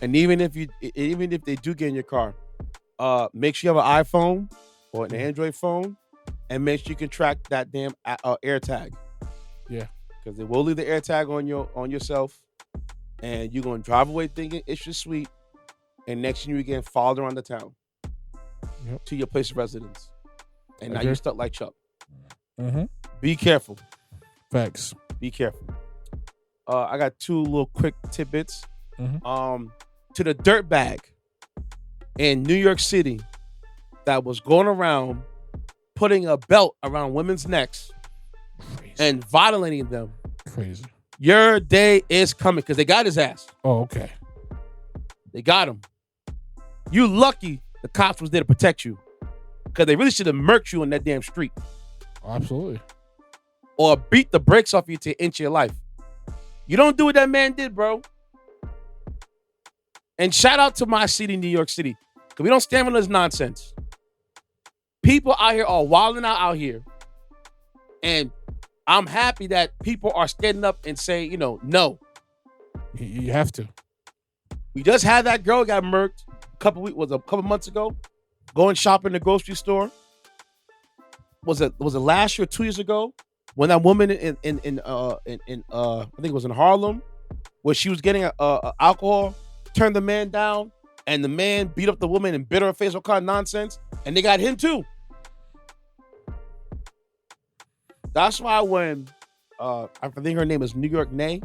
B: And even if they do get in your car, make sure you have an iPhone or an Android phone, and make sure you can track that damn AirTag.
A: Yeah.
B: Because they will leave the AirTag on yourself, and you're gonna drive away thinking it's your sweet, and next thing you get followed around the town to your place of residence, and now you're stuck like Chuck.
A: Mm-hmm.
B: Be careful.
A: Facts.
B: Be careful. I got two little quick tidbits.
A: Mm-hmm.
B: To the dirtbag in New York City that was going around putting a belt around women's necks.
A: Crazy.
B: And violating them.
A: Crazy.
B: Your day is coming because they got his ass.
A: Oh, okay.
B: They got him. You lucky the cops was there to protect you, because they really should have murked you on that damn street.
A: Absolutely.
B: Or beat the brakes off you to inch your life. You don't do what that man did, bro. And shout out to my city, New York City, because we don't stand for this nonsense. People out here are wilding out here. And I'm happy that people are standing up and saying, no.
A: You have to.
B: We just had that girl got murked a couple months ago, going shopping in the grocery store. Was it last year or 2 years ago when that woman in I think it was in Harlem, where she was getting alcohol, turned the man down and the man beat up the woman and bit her face, all kind of nonsense, and they got him too. That's why when I think her name is New York Nay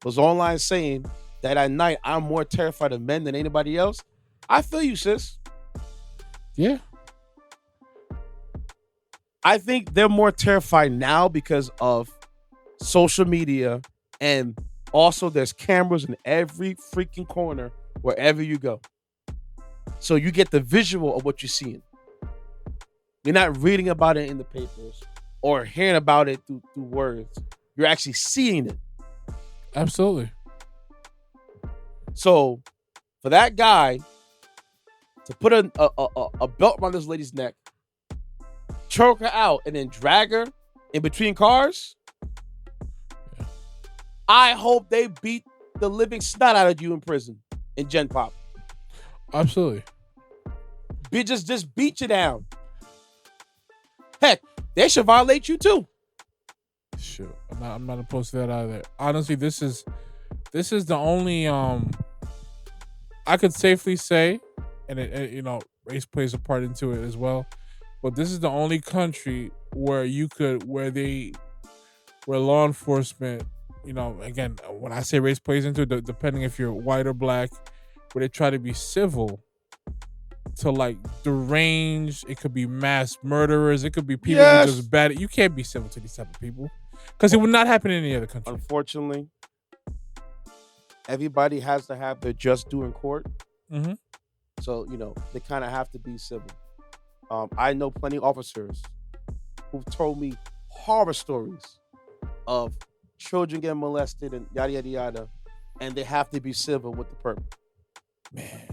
B: was online saying that at night I'm more terrified of men than anybody else. I feel you, sis.
A: Yeah.
B: I think they're more terrified now because of social media, and also there's cameras in every freaking corner wherever you go. So you get the visual of what you're seeing. You're not reading about it in the papers or hearing about it through words. You're actually seeing it.
A: Absolutely.
B: So for that guy to put a belt around this lady's neck, choke her out, and then drag her in between cars, I hope they beat the living snot out of you in prison in Gen Pop.
A: Absolutely.
B: Just beat you down. Heck, they should violate you too.
A: Shoot, I'm not opposed to that either. Honestly, this is the only I could safely say, and it, race plays a part into it as well. But this is the only country where law enforcement, again, when I say race plays into it, depending if you're white or black, where they try to be civil to like deranged. It could be mass murderers. It could be people who just bad. You can't be civil to these type of people because it would not happen in any other country.
B: Unfortunately, everybody has to have their just due in court.
A: Mm-hmm.
B: So, they kind of have to be civil. I know plenty of officers who've told me horror stories of children getting molested and yada, yada, yada, and they have to be civil with the perp.
A: Man.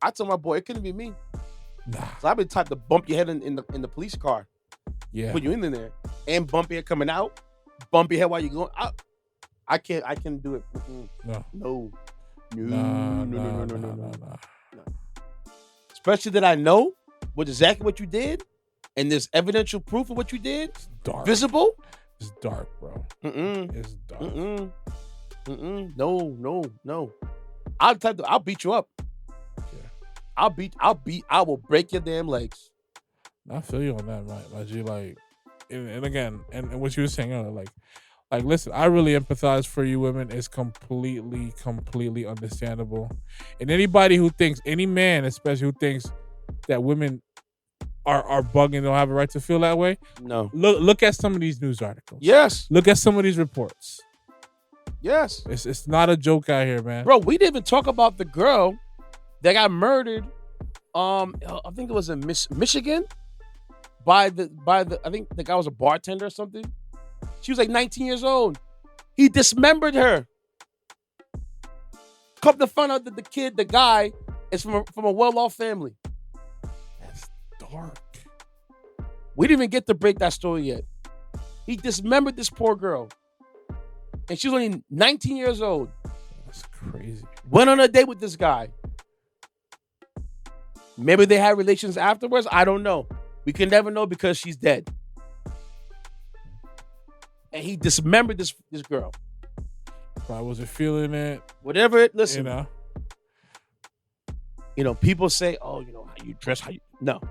B: I told my boy, it couldn't be me.
A: Nah.
B: So I've been type to bump your head in the police car.
A: Yeah.
B: Put you in there. And bump your head coming out. Bump your head while you're going out. I can't do it. No. Especially that I know exactly what you did, and there's evidential proof of what you did.
A: It's dark.
B: Visible.
A: It's dark, bro. It's dark.
B: No. I'll beat you up. Yeah. I will break your damn legs.
A: I feel you on that, right? Like you like, and again, and what you were saying earlier, like, listen, I really empathize for you women. It's completely understandable. And anybody who thinks, any man especially who thinks that women are bugging, don't have a right to feel that way.
B: No.
A: Look at some of these news articles.
B: Yes.
A: Look at some of these reports.
B: Yes.
A: It's not a joke out here, man.
B: Bro, we didn't even talk about the girl that got murdered. I think it was in Michigan by the I think the guy was a bartender or something. She was like 19 years old. He dismembered her. Come to find out that the guy is from a well-off family.
A: That's dark.
B: We didn't even get to break that story yet. He dismembered this poor girl. And she was only 19 years old.
A: That's crazy.
B: Went on a date with this guy. Maybe they had relations afterwards. I don't know. We can never know because she's dead. And he dismembered this girl.
A: I wasn't feeling it.
B: Whatever it, listen. People say, oh, how you dress, No,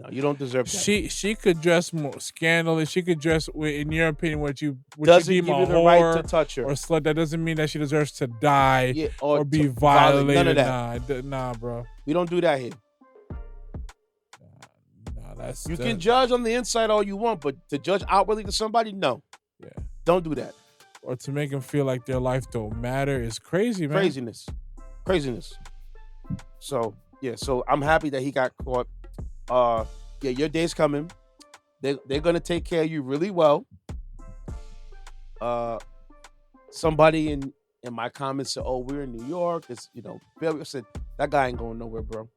B: you don't deserve that.
A: She could dress more scandalous. She could dress, in your opinion, what you
B: doesn't
A: deem
B: give
A: a
B: you the
A: whore
B: right to touch her
A: or slut. That doesn't mean that she deserves to die or be
B: to
A: violated.
B: None of that.
A: Nah, bro.
B: We don't do that here. You can judge on the inside all you want, but to judge outwardly to somebody, no.
A: Yeah.
B: Don't do that.
A: Or to make them feel like their life don't matter is crazy, man.
B: Craziness. So I'm happy that he got caught. Your day's coming. They're gonna take care of you really well. Somebody in my comments said, "Oh, we're in New York." It's Bill. I said that guy ain't going nowhere, bro.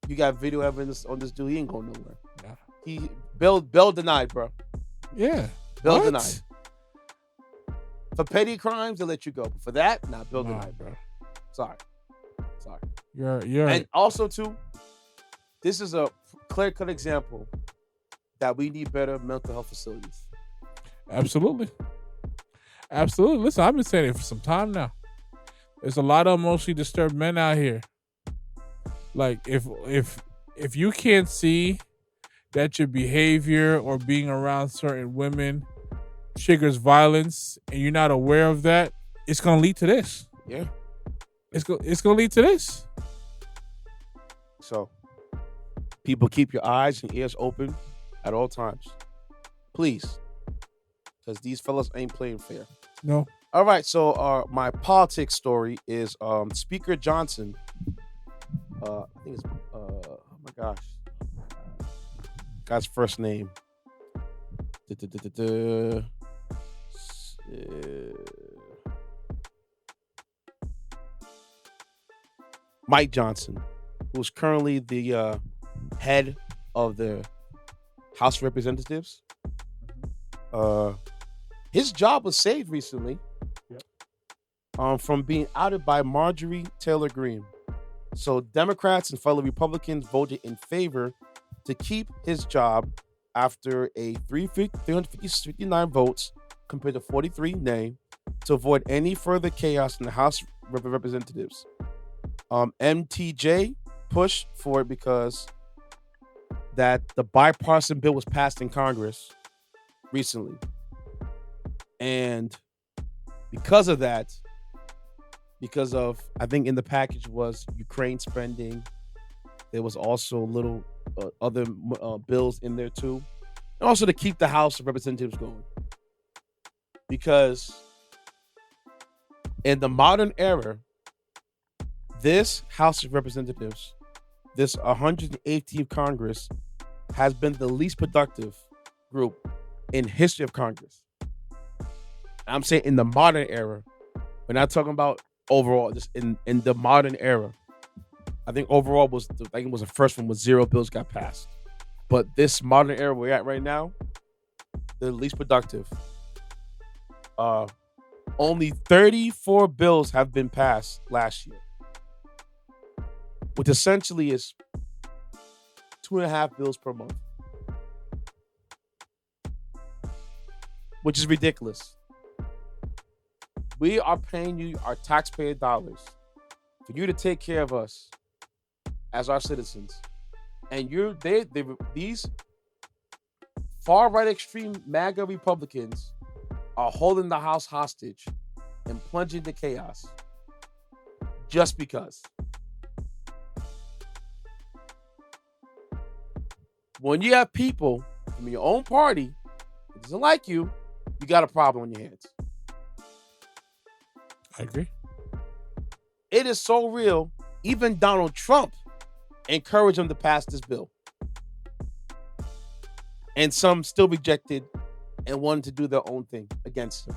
B: You got video evidence on this dude. He ain't going nowhere. Yeah. Bill denied, bro.
A: Yeah.
B: Bill denied. For petty crimes, they'll let you go. But for that, Bill denied, bro. Sorry.
A: You're
B: and also too, this is a clear-cut example that we need better mental health facilities.
A: Absolutely. Absolutely. Listen, I've been saying it for some time now. There's a lot of emotionally disturbed men out here. Like if you can't see that your behavior or being around certain women triggers violence and you're not aware of that, it's gonna lead to this.
B: Yeah.
A: It's gonna lead to this.
B: So, people, keep your eyes and ears open at all times, please, because these fellas ain't playing fair.
A: No.
B: All right. So, my politics story is Speaker Johnson. I think it's oh my gosh, guy's first name. Mike Johnson, who's currently the head of the House of Representatives. His job was saved recently from being outed by Marjorie Taylor Greene. So Democrats and fellow Republicans voted in favor to keep his job after a 359 votes compared to 43 nay to avoid any further chaos in the House of Representatives. MTJ pushed for it because that the bipartisan bill was passed in Congress recently. And because of that, because of, I think in the package was Ukraine spending, there was also little other bills in there too. And also to keep the House of Representatives going. Because in the modern era, this House of Representatives, this 118th Congress, has been the least productive group in history of Congress. I'm saying in the modern era. We're not talking about overall, just in the modern era. I think overall was the first one with 0 bills got passed. But this modern era we're at right now, the least productive. Only 34 bills have been passed last year, which essentially is 2.5 bills per month, which is ridiculous. We are paying you our taxpayer dollars for you to take care of us as our citizens, and these far right extreme MAGA Republicans are holding the House hostage and plunging into chaos just because. When you have people from your own party that doesn't like you, you got a problem on your hands.
A: I agree.
B: It is so real. Even Donald Trump encouraged him to pass this bill. And some still rejected and wanted to do their own thing against him.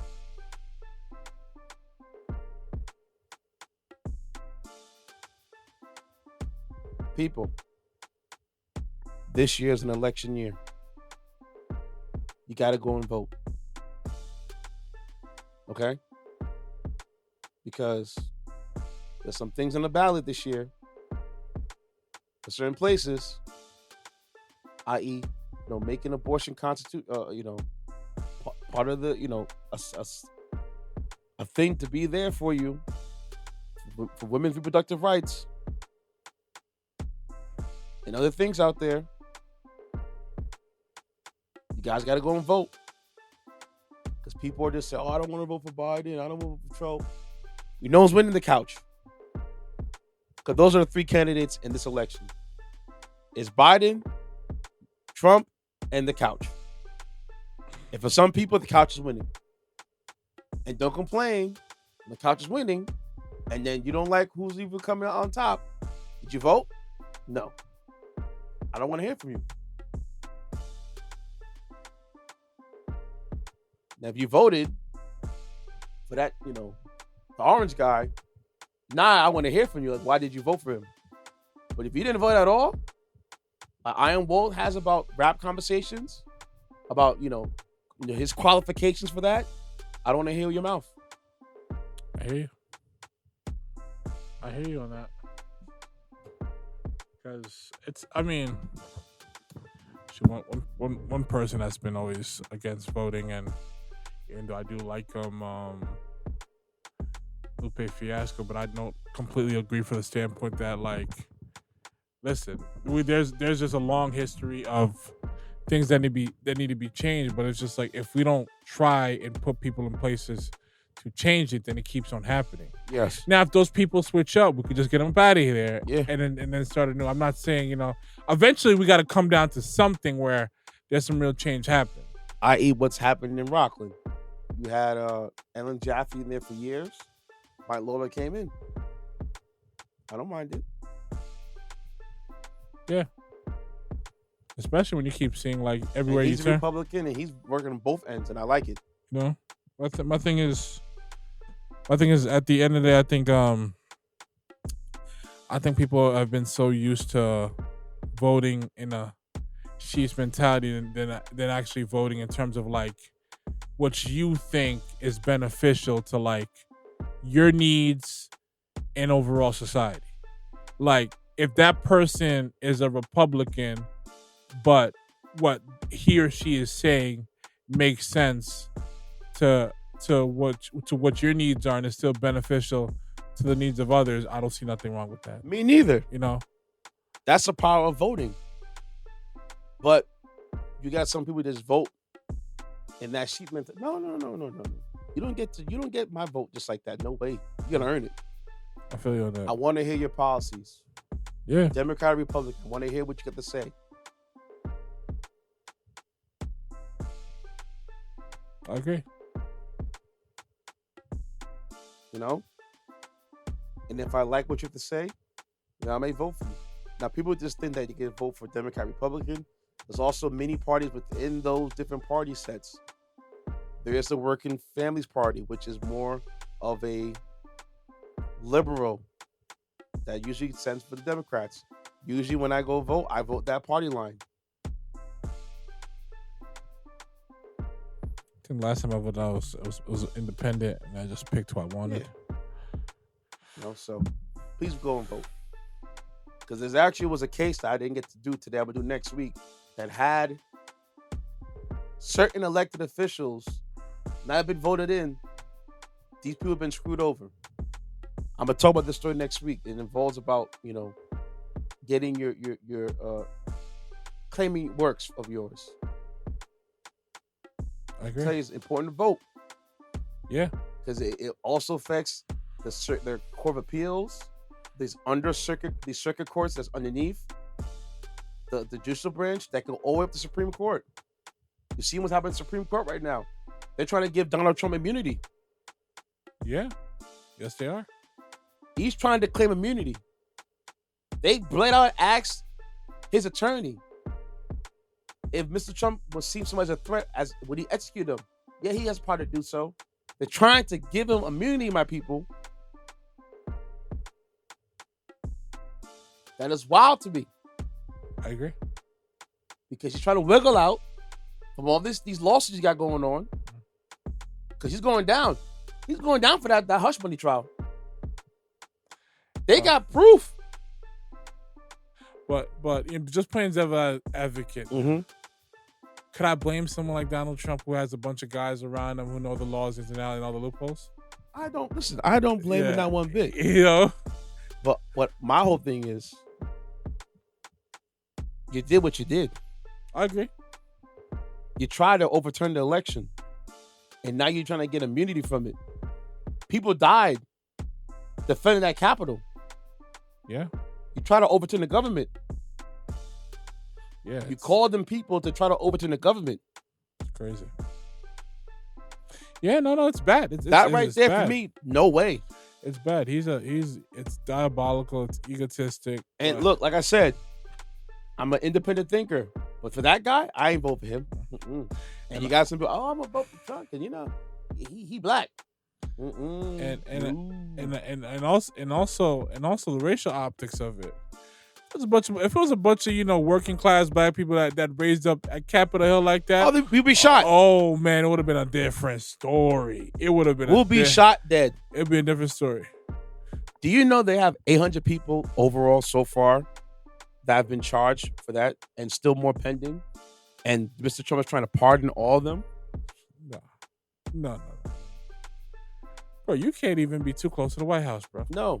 B: People, this year is an election year. You got to go and vote. Okay? Because there's some things on the ballot this year for certain places, i.e., making abortion constitute, part of the, a thing to be there for you, for women's reproductive rights, and other things out there. You guys got to go and vote. Because people are just saying, I don't want to vote for Biden, I don't want to vote for Trump. You know who's winning the couch. Because those are the 3 candidates in this election. It's Biden, Trump, and the couch. And for some people, the couch is winning. And don't complain. The couch is winning. And then you don't like who's even coming out on top. Did you vote? No. I don't want to hear from you. Now, if you voted for that, the orange guy, I want to hear from you. Like, why did you vote for him? But if you didn't vote at all, Iron Walt has about rap conversations, about, his qualifications for that. I don't want to hear your mouth.
A: I hear you on that. Because one person that's been always against voting, and and I do like Lupe Fiasco, but I don't completely agree for the standpoint that, like, listen, there's just a long history of things that need to be changed, but it's just like if we don't try and put people in places to change it, then it keeps on happening.
B: Yes.
A: Now, if those people switch up, we could just get them out of there,
B: Yeah.
A: and then start anew. I'm not saying, eventually we got to come down to something where there's some real change happen.
B: I.e., what's happening in Rockland. You had Ellen Jaffe in there for years. Mike Lawler came in. I don't mind it.
A: Yeah. Especially when you keep seeing, like, everywhere
B: And
A: you
B: he's a
A: turn.
B: Republican, and he's working on both ends, and I like it.
A: My thing is at the end of the day, I think people have been so used to voting in a Chiefs mentality than actually voting in terms of, like, what you think is beneficial to, like, your needs and overall society. Like, if that person is a Republican, but what he or she is saying makes sense to what your needs are and is still beneficial to the needs of others, I don't see nothing wrong with that.
B: Me neither. That's the power of voting. But you got some people just vote in that sheep mentality. No. You don't get my vote just like that. No way. You gotta earn it.
A: I feel you on that.
B: I want to hear your policies.
A: Yeah.
B: Democrat, Republican. I want to hear what you got to say.
A: I agree.
B: And if I like what you have to say, I may vote for you. Now, people just think that you can vote for Democrat, Republican. There's also many parties within those different party sets. There is the Working Families Party, which is more of a liberal that usually stands for the Democrats. Usually when I go vote, I vote that party line.
A: I think last time I voted, it was independent, and I just picked who I wanted.
B: So please go and vote. Because there actually was a case that I didn't get to do today. I'm going to do next week that had certain elected officials not been voted in. These people have been screwed over. I'm going to talk about this story next week. It involves about, getting your claiming works of yours.
A: I agree.
B: I tell you, it's important to vote.
A: Yeah.
B: Because it also affects the Court of Appeals, these circuit courts that's underneath the judicial branch that go all the way up to the Supreme Court. You see what's happening in the Supreme Court right now. They're trying to give Donald Trump immunity.
A: Yeah. Yes, they are.
B: He's trying to claim immunity. They bled out and asked his attorney if Mr. Trump was seen somebody as a threat, would he execute him? Yeah, he has power to do so. They're trying to give him immunity, my people. That is wild to me.
A: I agree.
B: Because he's trying to wiggle out from all these lawsuits he got going on. Because he's going down. He's going down for that hush money trial. They got proof.
A: But just playing devil's advocate,
B: Mm-hmm.
A: could I blame someone like Donald Trump who has a bunch of guys around him who know the laws and all the loopholes?
B: I don't blame him not one bit. But what my whole thing is, you did what you did.
A: I agree.
B: You tried to overturn the election, and now you're trying to get immunity from it. People died defending that Capitol.
A: Yeah.
B: You try to overturn the government.
A: Yeah.
B: You called them people to try to overturn the government.
A: It's crazy. Yeah, no, it's bad. It's
B: that right there
A: bad.
B: For me, no way.
A: It's bad. It's diabolical. It's egotistic.
B: And look, like I said, I'm an independent thinker. But for that guy, I ain't vote for him. And you got some people, I'm gonna vote for Trump, and he black.
A: And also the racial optics of it. If it was a bunch of working class black people that raised up at Capitol Hill like that,
B: we'd be shot.
A: Oh man, it would have been a different story. It would have been.
B: We'll be shot dead.
A: It'd be a different story.
B: Do you know they have 800 people overall so far that have been charged for that, and still more pending? And Mr. Trump is trying to pardon all of them.
A: No. No. Bro, you can't even be too close to the White House, bro.
B: No.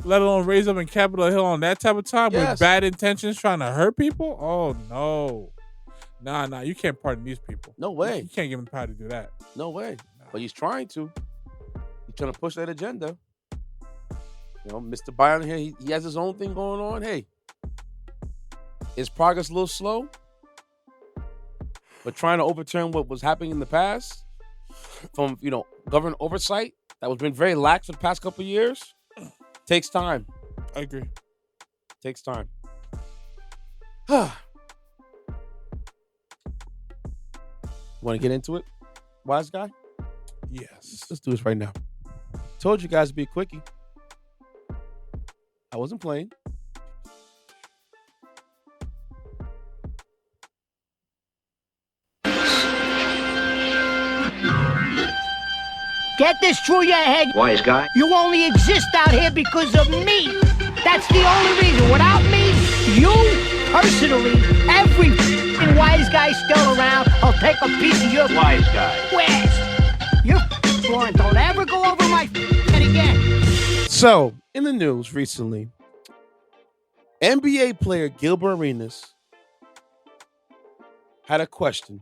A: Let alone raise up in Capitol Hill on that type of time
B: Yes.
A: with bad intentions trying to hurt people? Oh, no. Nah, you can't pardon these people.
B: No way.
A: You can't give him power to do that.
B: No way. But he's trying to. He's trying to push that agenda. You know, Mr. Biden here, he has his own thing going on. Hey, his progress a little slow, but trying to overturn what was happening in the past from, government oversight that was been very lax for the past couple of years takes time.
A: I agree.
B: Takes time. Want to get into it, wise guy?
A: Yes.
B: Let's do this right now. Told you guys to be a quickie. I wasn't playing.
C: Get this through your head.
E: Wise guy.
C: You only exist out here because of me. That's the only reason. Without me, you personally, every wise guy still around, I'll take a piece of your
E: Wise guy.
C: Where's you're boring. Don't ever go over my head again.
B: So, in the news recently, NBA player Gilbert had a question.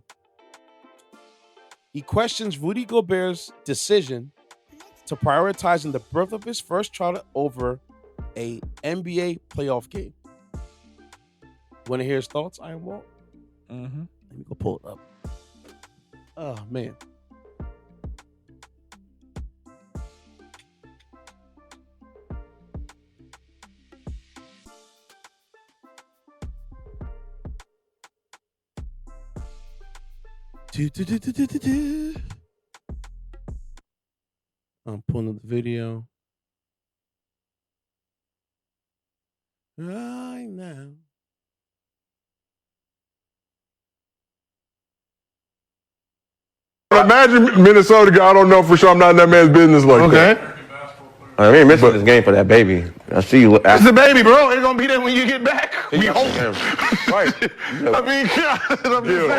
B: He questions Rudy Gobert's decision to prioritizing the birth of his first child over a NBA playoff game. Want to hear his thoughts? I am Walt.
A: Mm-hmm.
B: Let me go pull it up. Oh, man. I'm pulling up the video right now.
F: Imagine Minnesota guy. I don't know for sure. I'm not in that man's business like that.
G: Okay. I mean, missing this game for that baby. I see you.
F: It's the baby, bro. It's gonna be there when you get back. We hope.
G: Right.
F: I mean, I'm just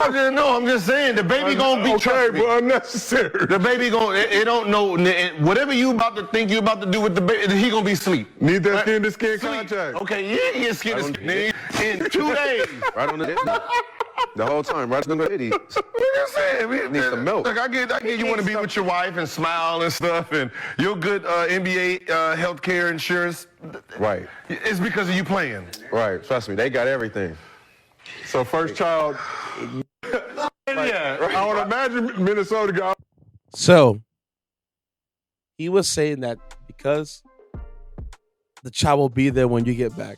F: saying. I'm just saying. The baby gonna be trust me. But unnecessary. The baby gonna. It don't know. Whatever you about to think you about to do with the baby, he gonna be asleep. Need that skin to skin contact. Okay, you ain't get skin to skin in 2 days.
G: Right on the the whole time, right on the itty.
F: What you saying? We
G: need some milk.
F: Look, I get you want to be with your wife and smile and stuff, and your good NBA healthcare insurance.
G: Right.
F: It's because of you playing.
G: Right. Trust me, they got everything.
F: So first child. Yeah. Right. I would imagine Minnesota guy.
B: So he was saying that because the child will be there when you get back,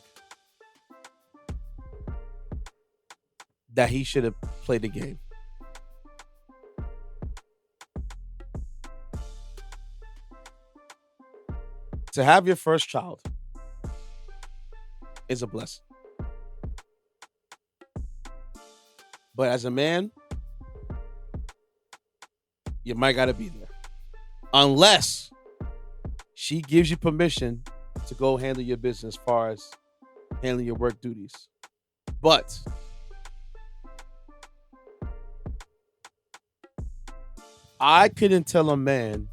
B: that he should have played the game. To have your first child is a blessing. But as a man, you might gotta be there. Unless she gives you permission to go handle your business as far as handling your work duties. But I couldn't tell a man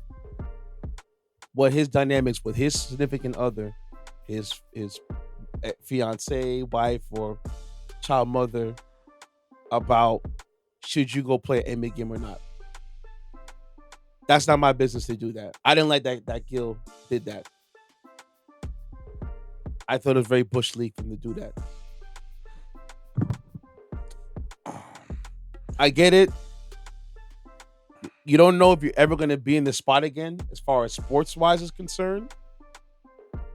B: what his dynamics with his significant other, his fiance, wife, or child mother about should you go play an NBA game or not. That's not my business to do that. I didn't like that Gil did that. I thought it was very Bush League for him to do that. I get it. You don't know if you're ever going to be in this spot again as far as sports-wise is concerned.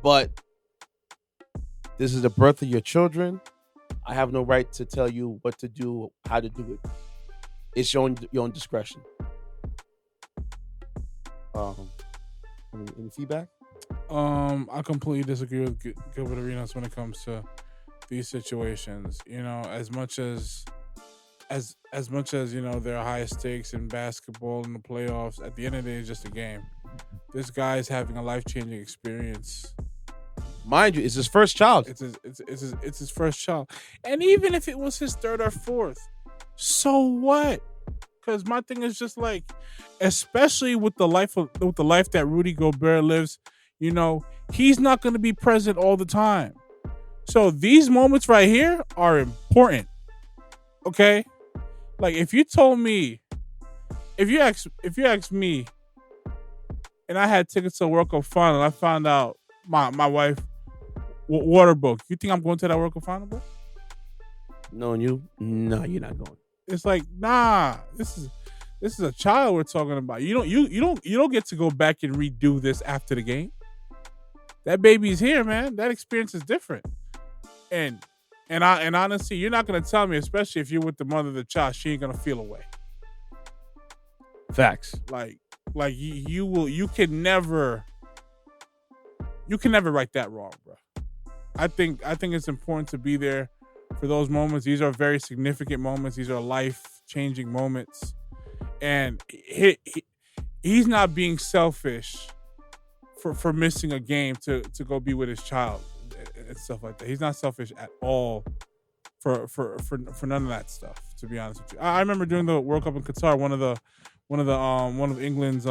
B: But this is the birth of your children. I have no right to tell you what to do, how to do it. It's your own discretion. Any feedback?
A: I completely disagree with Gilbert Arenas when it comes to these situations. You know, as much as you know, there are high stakes in basketball in the playoffs, at the end of the day, it's just a game. This guy is having a life-changing experience.
B: Mind you, it's his first child.
A: It's his first child. And even if it was his third or fourth, so what? Because my thing is just like, especially with the life that Rudy Gobert lives, you know, he's not going to be present all the time. So these moments right here are important. Okay, like if you told me, if you asked me, and I had tickets to a World Cup final, and I found out my wife water broke, you think I'm going to that World Cup final, bro?
B: Knowing you, no, you're not going.
A: It's like, nah, this is a child we're talking about. You don't get to go back and redo this after the game. That baby's here, man. That experience is different. And honestly, you're not gonna tell me, especially if you're with the mother of the child, she ain't gonna feel away.
B: Facts.
A: Like you can never right that wrong, bro. I think it's important to be there for those moments. These are very significant moments. These are life-changing moments. And he's not being selfish for missing a game to go be with his child and stuff like that. He's not selfish at all for none of that stuff, to be honest with you. I remember during the World Cup in Qatar, one of England's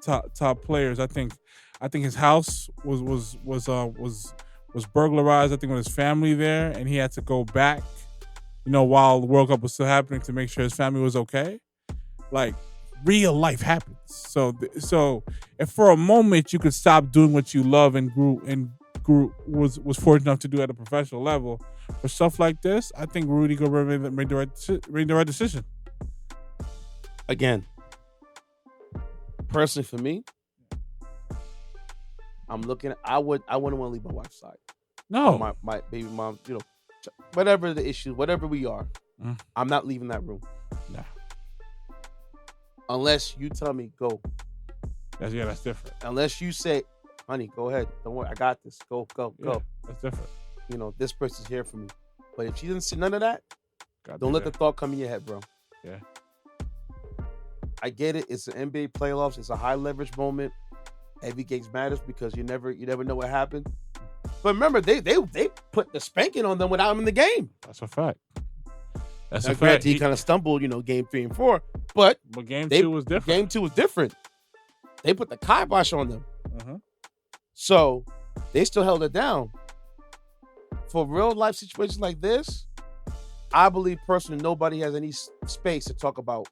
A: top players, I think his house was burglarized, I think, with his family there, and he had to go back, you know, while the World Cup was still happening to make sure his family was okay. Like, real life happens. So if for a moment you could stop doing what you love and was fortunate enough to do at a professional level, for stuff like this, I think Rudy Gobert made the right decision.
B: Again, personally for me, I'm looking at, I wouldn't want to leave my wife's side.
A: No.
B: My baby mom, you know, whatever the issue, whatever we are, I'm not leaving that room.
A: Nah.
B: Unless you tell me, go.
A: That's different.
B: Unless you say, honey, go ahead. Don't worry, I got this. Go.
A: Yeah, that's different.
B: You know, this person's here for me. But if she doesn't say none of that, don't let the thought come in your head, bro.
A: Yeah.
B: I get it. It's an NBA playoffs. It's a high leverage moment. Every game matters because you never know what happened. But remember, they put the spanking on them without him in the game.
A: That's a fact. That's
B: now,
A: a fact.
B: He kind of stumbled, you know, game 3 and 4. But
A: game 2 was different.
B: Game 2 was different. They put the kibosh on them.
A: Uh-huh.
B: So they still held it down. For real life situations like this, I believe personally nobody has any space to talk about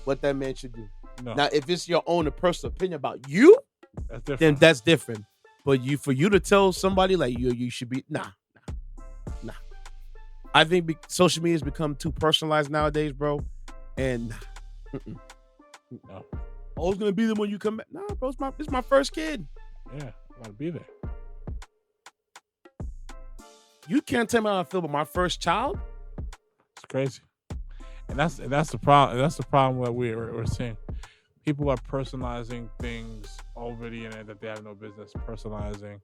B: what that man should do.
A: No.
B: Now, if it's your own personal opinion about you, then that's different. But for you to tell somebody like you should be nah. I think social media has become too personalized nowadays, bro. And
A: no.
B: Oh, it's gonna be there when you come back. Nah, bro, it's my first kid.
A: Yeah, I gotta be there.
B: You can't tell me how I feel about my first child.
A: It's crazy, and that's the problem. That's the problem that we're seeing. People are personalizing things over the internet that they have no business personalizing,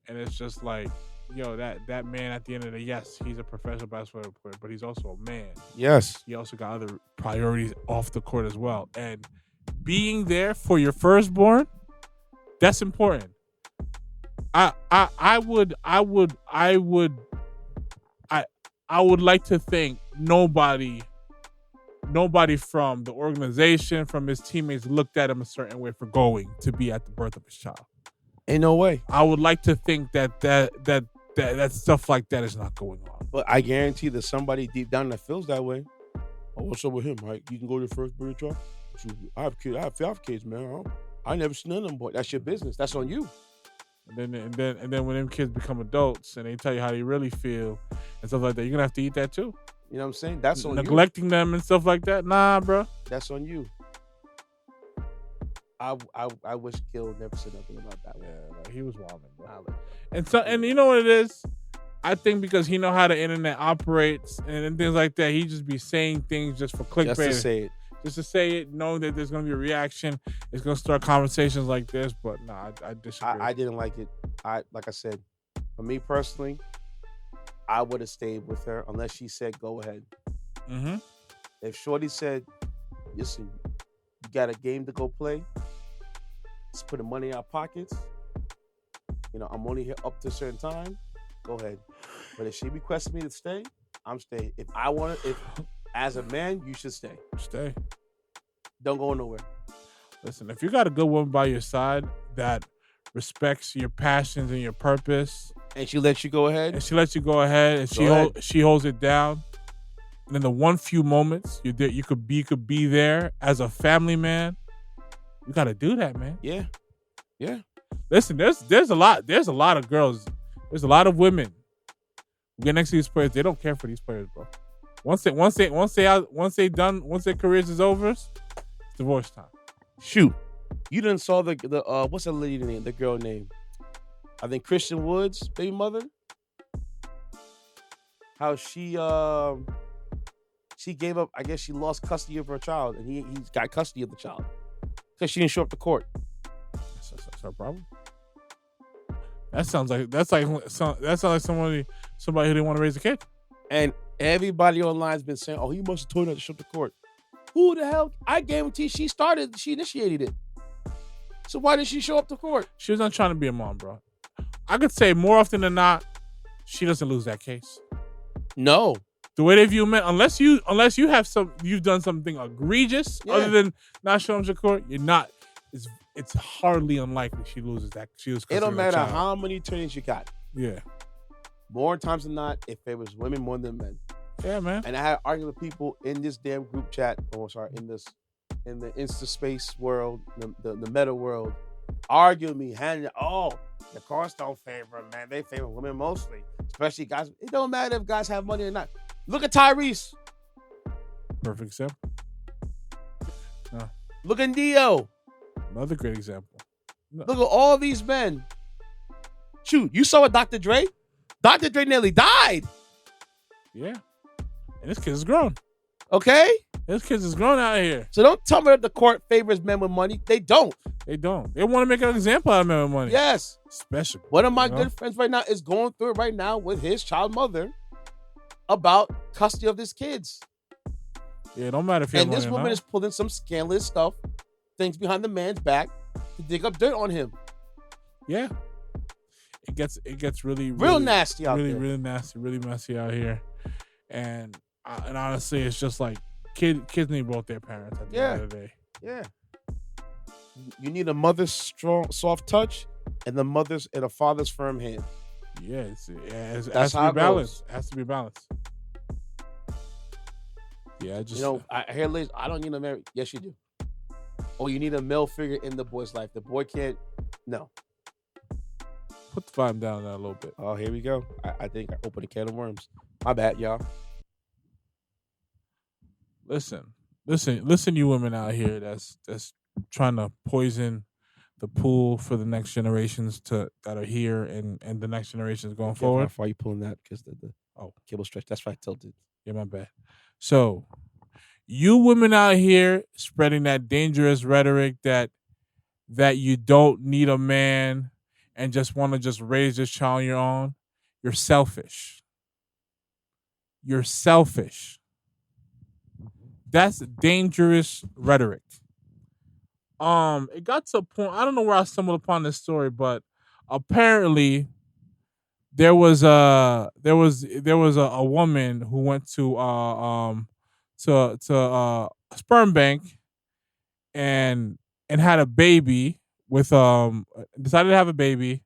A: and it's just like, yo, that man at the end of the day, yes, he's a professional basketball player, but he's also a man.
B: Yes, he
A: also got other priorities off the court as well, and being there for your firstborn, that's important. I would like to think nobody from the organization, from his teammates, looked at him a certain way for going to be at the birth of his child.
B: Ain't no way.
A: I would like to think that stuff like that is not going on.
B: But I guarantee there's somebody deep down that feels that way. Oh, what's up with him, right? You can go to your first birthday child? I have kids. I have 5 kids, man. I never seen none of them, boy. That's your business. That's on you.
A: And then when them kids become adults and they tell you how they really feel and stuff like that, you're gonna have to eat that too.
B: You know what I'm saying? That's on
A: neglecting
B: you.
A: them and stuff like that. Nah, bro.
B: That's on you. I wish Gil never said nothing about that.
A: Yeah, like, he was wilding, bro. And you know what it is? I think because he know how the internet operates and things like that, he just be saying things just for clickbait.
B: Just to say it.
A: Just to say it, knowing that there's going to be a reaction. It's going to start conversations like this, but nah, I disagree.
B: I didn't like it. Like I said, for me personally, I would have stayed with her unless she said, go ahead.
A: Mm-hmm.
B: If Shorty said, listen, you got a game to go play, let's put the money in our pockets. You know, I'm only here up to a certain time, go ahead. But if she requested me to stay, I'm staying. If As a man, you should stay.
A: Stay.
B: Don't go nowhere.
A: Listen, if you got a good woman by your side that respects your passions and your purpose,
B: and she lets you go ahead,
A: and she holds it down, and in the one few moments you could be there as a family man, you got to do that, man.
B: Yeah.
A: Listen, there's a lot of girls, there's a lot of women who get next to these players. They don't care for these players, bro. Once their careers is over, it's divorce time.
B: Shoot, you didn't saw the what's the lady name? The girl name? I think Christian Wood's baby mother. How she gave up. I guess she lost custody of her child, and he's got custody of the child because she didn't show up to court.
A: That's her problem. That sounds like somebody who didn't want to raise a kid.
B: And everybody online has been saying, "Oh, he must have told her to show up to court." Who the hell? I guarantee she initiated it. So why did she show up to court?
A: She was not trying to be a mom, bro. I could say more often than not, she doesn't lose that case.
B: No.
A: The way they view men, unless you've done something egregious other than not showing up to court, you're not. It's hardly unlikely she loses that.
B: It don't matter how many attorneys you got.
A: Yeah.
B: More times than not, it favors women more than men.
A: Yeah, man.
B: And I had argued with people in this damn group chat. In the Insta space world, the meta world, arguing me, the courts don't favor them, man. They favor women mostly, especially guys. It don't matter if guys have money or not. Look at Tyrese.
A: Perfect example.
B: Look at Neo.
A: Another great example.
B: No. Look at all these men. Shoot, you saw what Dr. Dre? Dr. Dre nearly died.
A: Yeah. And this kid is grown.
B: Okay?
A: This kid is grown out here.
B: So don't tell me that the court favors men with money. They don't.
A: They want to make an example out of men with money.
B: Yes.
A: Especially.
B: One of my good friends right now is going through it right now with his child mother about custody of his kids.
A: Yeah, it don't matter if you have money.
B: And this woman is pulling some scandalous stuff, things behind the man's back to dig up dirt on him.
A: Yeah. It gets really
B: nasty out there.
A: Really nasty, really messy out here. And honestly, it's just like kids need both their parents at the end of the day.
B: Yeah. You need a mother's strong, soft touch and a father's firm hand.
A: Yeah, it has to be balanced. It has to be balanced. Yeah,
B: I hear ladies, I don't need a married. Yes, you do. Or you need a male figure in the boy's life. The boy can't. No.
A: Put the volume down there a little bit.
B: Oh, here we go. I think I opened a can of worms. My bad, y'all.
A: Listen, you women out here that's trying to poison the pool for the next generations that are here and the next generations going forward.
B: How far you pulling that? Because the cable stretch. That's why I tilted.
A: Yeah, my bad. So, you women out here spreading that dangerous rhetoric that you don't need a man and just want to just raise this child on your own, you're selfish. You're selfish. That's dangerous rhetoric. It got to a point, I don't know where I stumbled upon this story, but apparently there was a woman who went to a sperm bank and had a baby with decided to have a baby,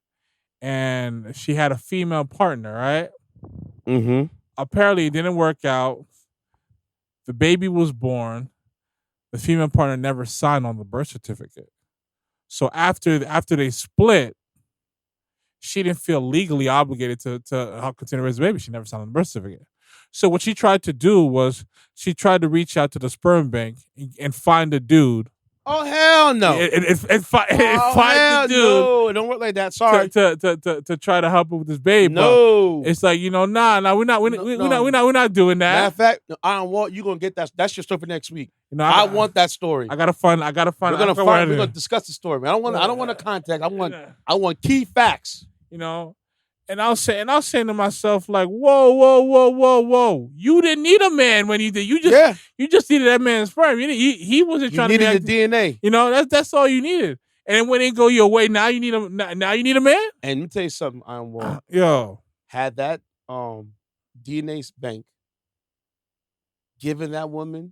A: and she had a female partner, right?
B: Mm-hmm.
A: Apparently it didn't work out. The baby was born. The female partner never signed on the birth certificate. So after they split, she didn't feel legally obligated to continue to raise the baby. She never signed on the birth certificate. So what she tried to do was she tried to reach out to the sperm bank and find a dude.
B: Oh, hell no.
A: And find the dude.
B: No, it don't work like that. Sorry.
A: To try to help her with this baby.
B: No.
A: But it's like, nah, we're not doing that.
B: Matter of fact, I don't want you gonna get that. That's your story for next week. I want that story.
A: I gotta find.
B: We're gonna discuss the story, man. I don't want a contact. I want key facts.
A: And I was saying to myself, like, whoa. You didn't need a man when you did. You just needed that man's sperm. He wasn't trying to be
B: the DNA.
A: That's all you needed. And when it go your way, now you need a man.
B: And let me tell you something, Iron Walt.
A: Yo,
B: had that DNA bank given that woman.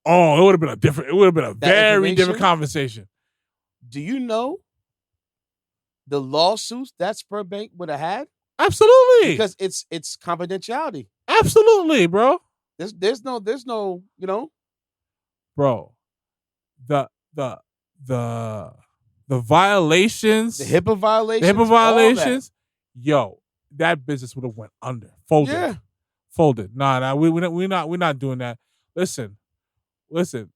A: Oh, it would have been a different. It would have been a
B: That
A: very different
B: information?
A: conversation.
B: Do you know the lawsuits that Spurbank would have had?
A: Absolutely,
B: Because it's confidentiality.
A: absolutely, bro.
B: There's no
A: Bro, the violations,
B: the HIPAA violations.
A: the HIPAA
B: all
A: violations. Yo, that business would have went under, folded,
B: Yeah.
A: folded. Nah, we're not doing that. Listen. This is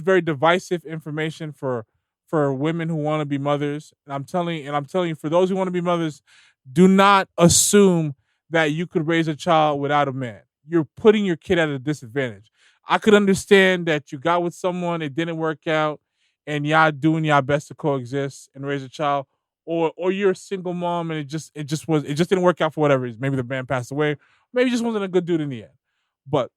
A: very divisive information for women who want to be mothers. And I'm telling you, for those who want to be mothers, do not assume that you could raise a child without a man. You're putting your kid at a disadvantage. I could understand that you got with someone, it didn't work out, and y'all doing y'all best to coexist and raise a child, or you're a single mom and it just didn't work out for whatever reason. Maybe the man passed away, maybe he just wasn't a good dude in the end. But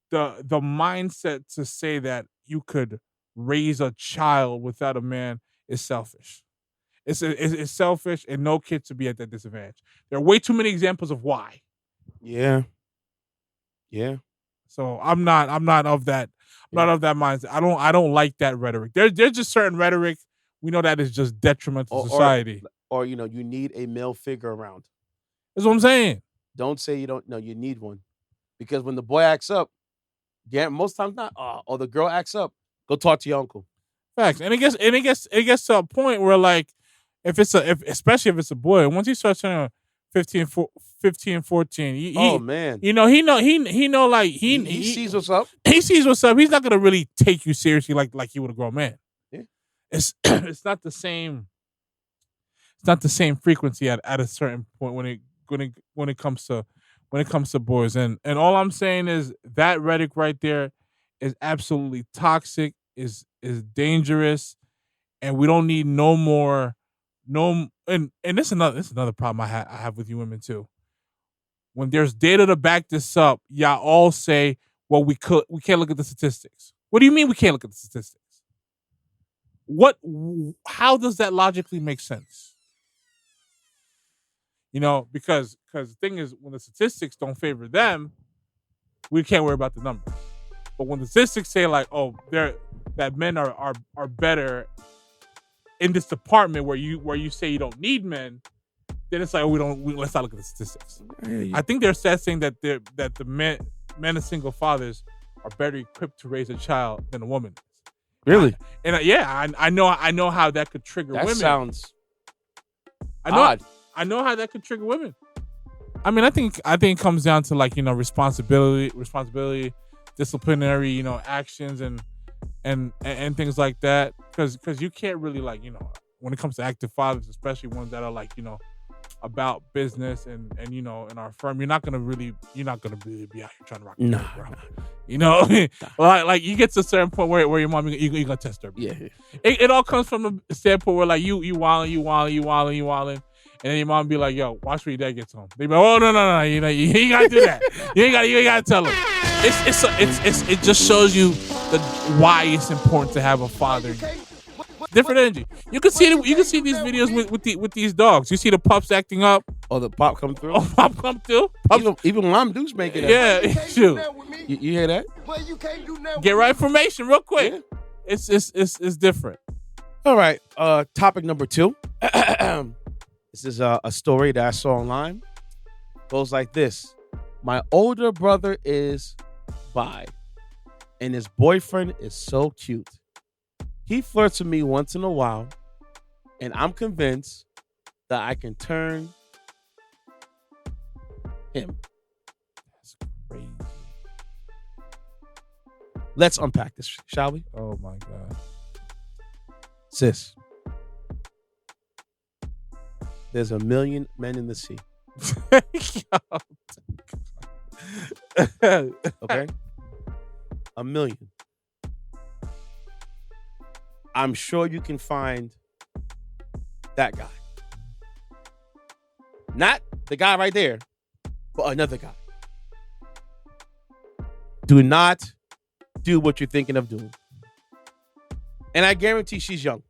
A: the mindset to say that you could raise a child without a man is selfish. It's selfish, and no kid should be at that disadvantage. There are way too many examples of why.
B: Yeah. Yeah.
A: So I'm not of that. I'm not of that mindset. I don't like that rhetoric. There's just certain rhetoric we know that is just detrimental to society.
B: Or you need a male figure around.
A: That's what I'm saying.
B: Don't say you don't know. You need one, because when the boy acts up, yeah, most times not. Or the girl acts up, go talk to your uncle.
A: Facts. And it gets to a point where, like, especially if it's a boy, once he starts turning 15, 14, he
B: sees what's up.
A: He sees what's up. He's not gonna really take you seriously like he would a grown man.
B: Yeah.
A: It's not the same. It's not the same frequency at a certain point when it comes to boys. And all I'm saying is that rhetoric right there is absolutely toxic, is dangerous, and we don't need no more. And this is another problem I have with you women too. When there's data to back this up, y'all all say, well, we can't look at the statistics. What do you mean we can't look at the statistics? How does that logically make sense? Because the thing is, when the statistics don't favor them, we can't worry about the numbers. But when the statistics say, like, oh, that men are better in this department where you say you don't need men, then it's like, let's not look at the statistics.
B: Yeah.
A: I think they're saying that the men and single fathers are better equipped to raise a child than a woman is.
B: Really?
A: I know how that could trigger
B: That
A: women.
B: sounds odd.
A: I know how that could trigger women. I mean, I think it comes down to, like, responsibility, disciplinary, actions and things like that. Because you can't really, like, when it comes to active fathers, especially ones that are, like, about business and in our firm, you're not gonna really be out here trying to rock the boat, bro. Like you get to a certain point where your mom you're gonna test her.
B: Yeah.
A: It all comes from the standpoint where, like, you wilding. And then your mom be like, yo, watch when your dad gets home. They be like, oh, no. You ain't got to do that. You ain't got to tell him. It just shows you why it's important to have a father. Different energy. You can see these videos with these dogs. You see the pups acting up.
B: Oh, the pop come through?
A: Oh, pop come through.
B: Even Mom Deuce making it.
A: Yeah, shoot.
B: You hear that?
A: Get right information real quick. Yeah. It's different.
B: All right. Topic number 2. This is a story that I saw online. Goes like this. My older brother is bi, and his boyfriend is so cute. He flirts with me once in a while, and I'm convinced that I can turn him.
A: That's crazy.
B: Let's unpack this, shall we?
A: Oh, my God.
B: Sis. There's a million men in the sea. Okay? A million. I'm sure you can find that guy. Not the guy right there, but another guy. Do not do what you're thinking of doing. And I guarantee she's young.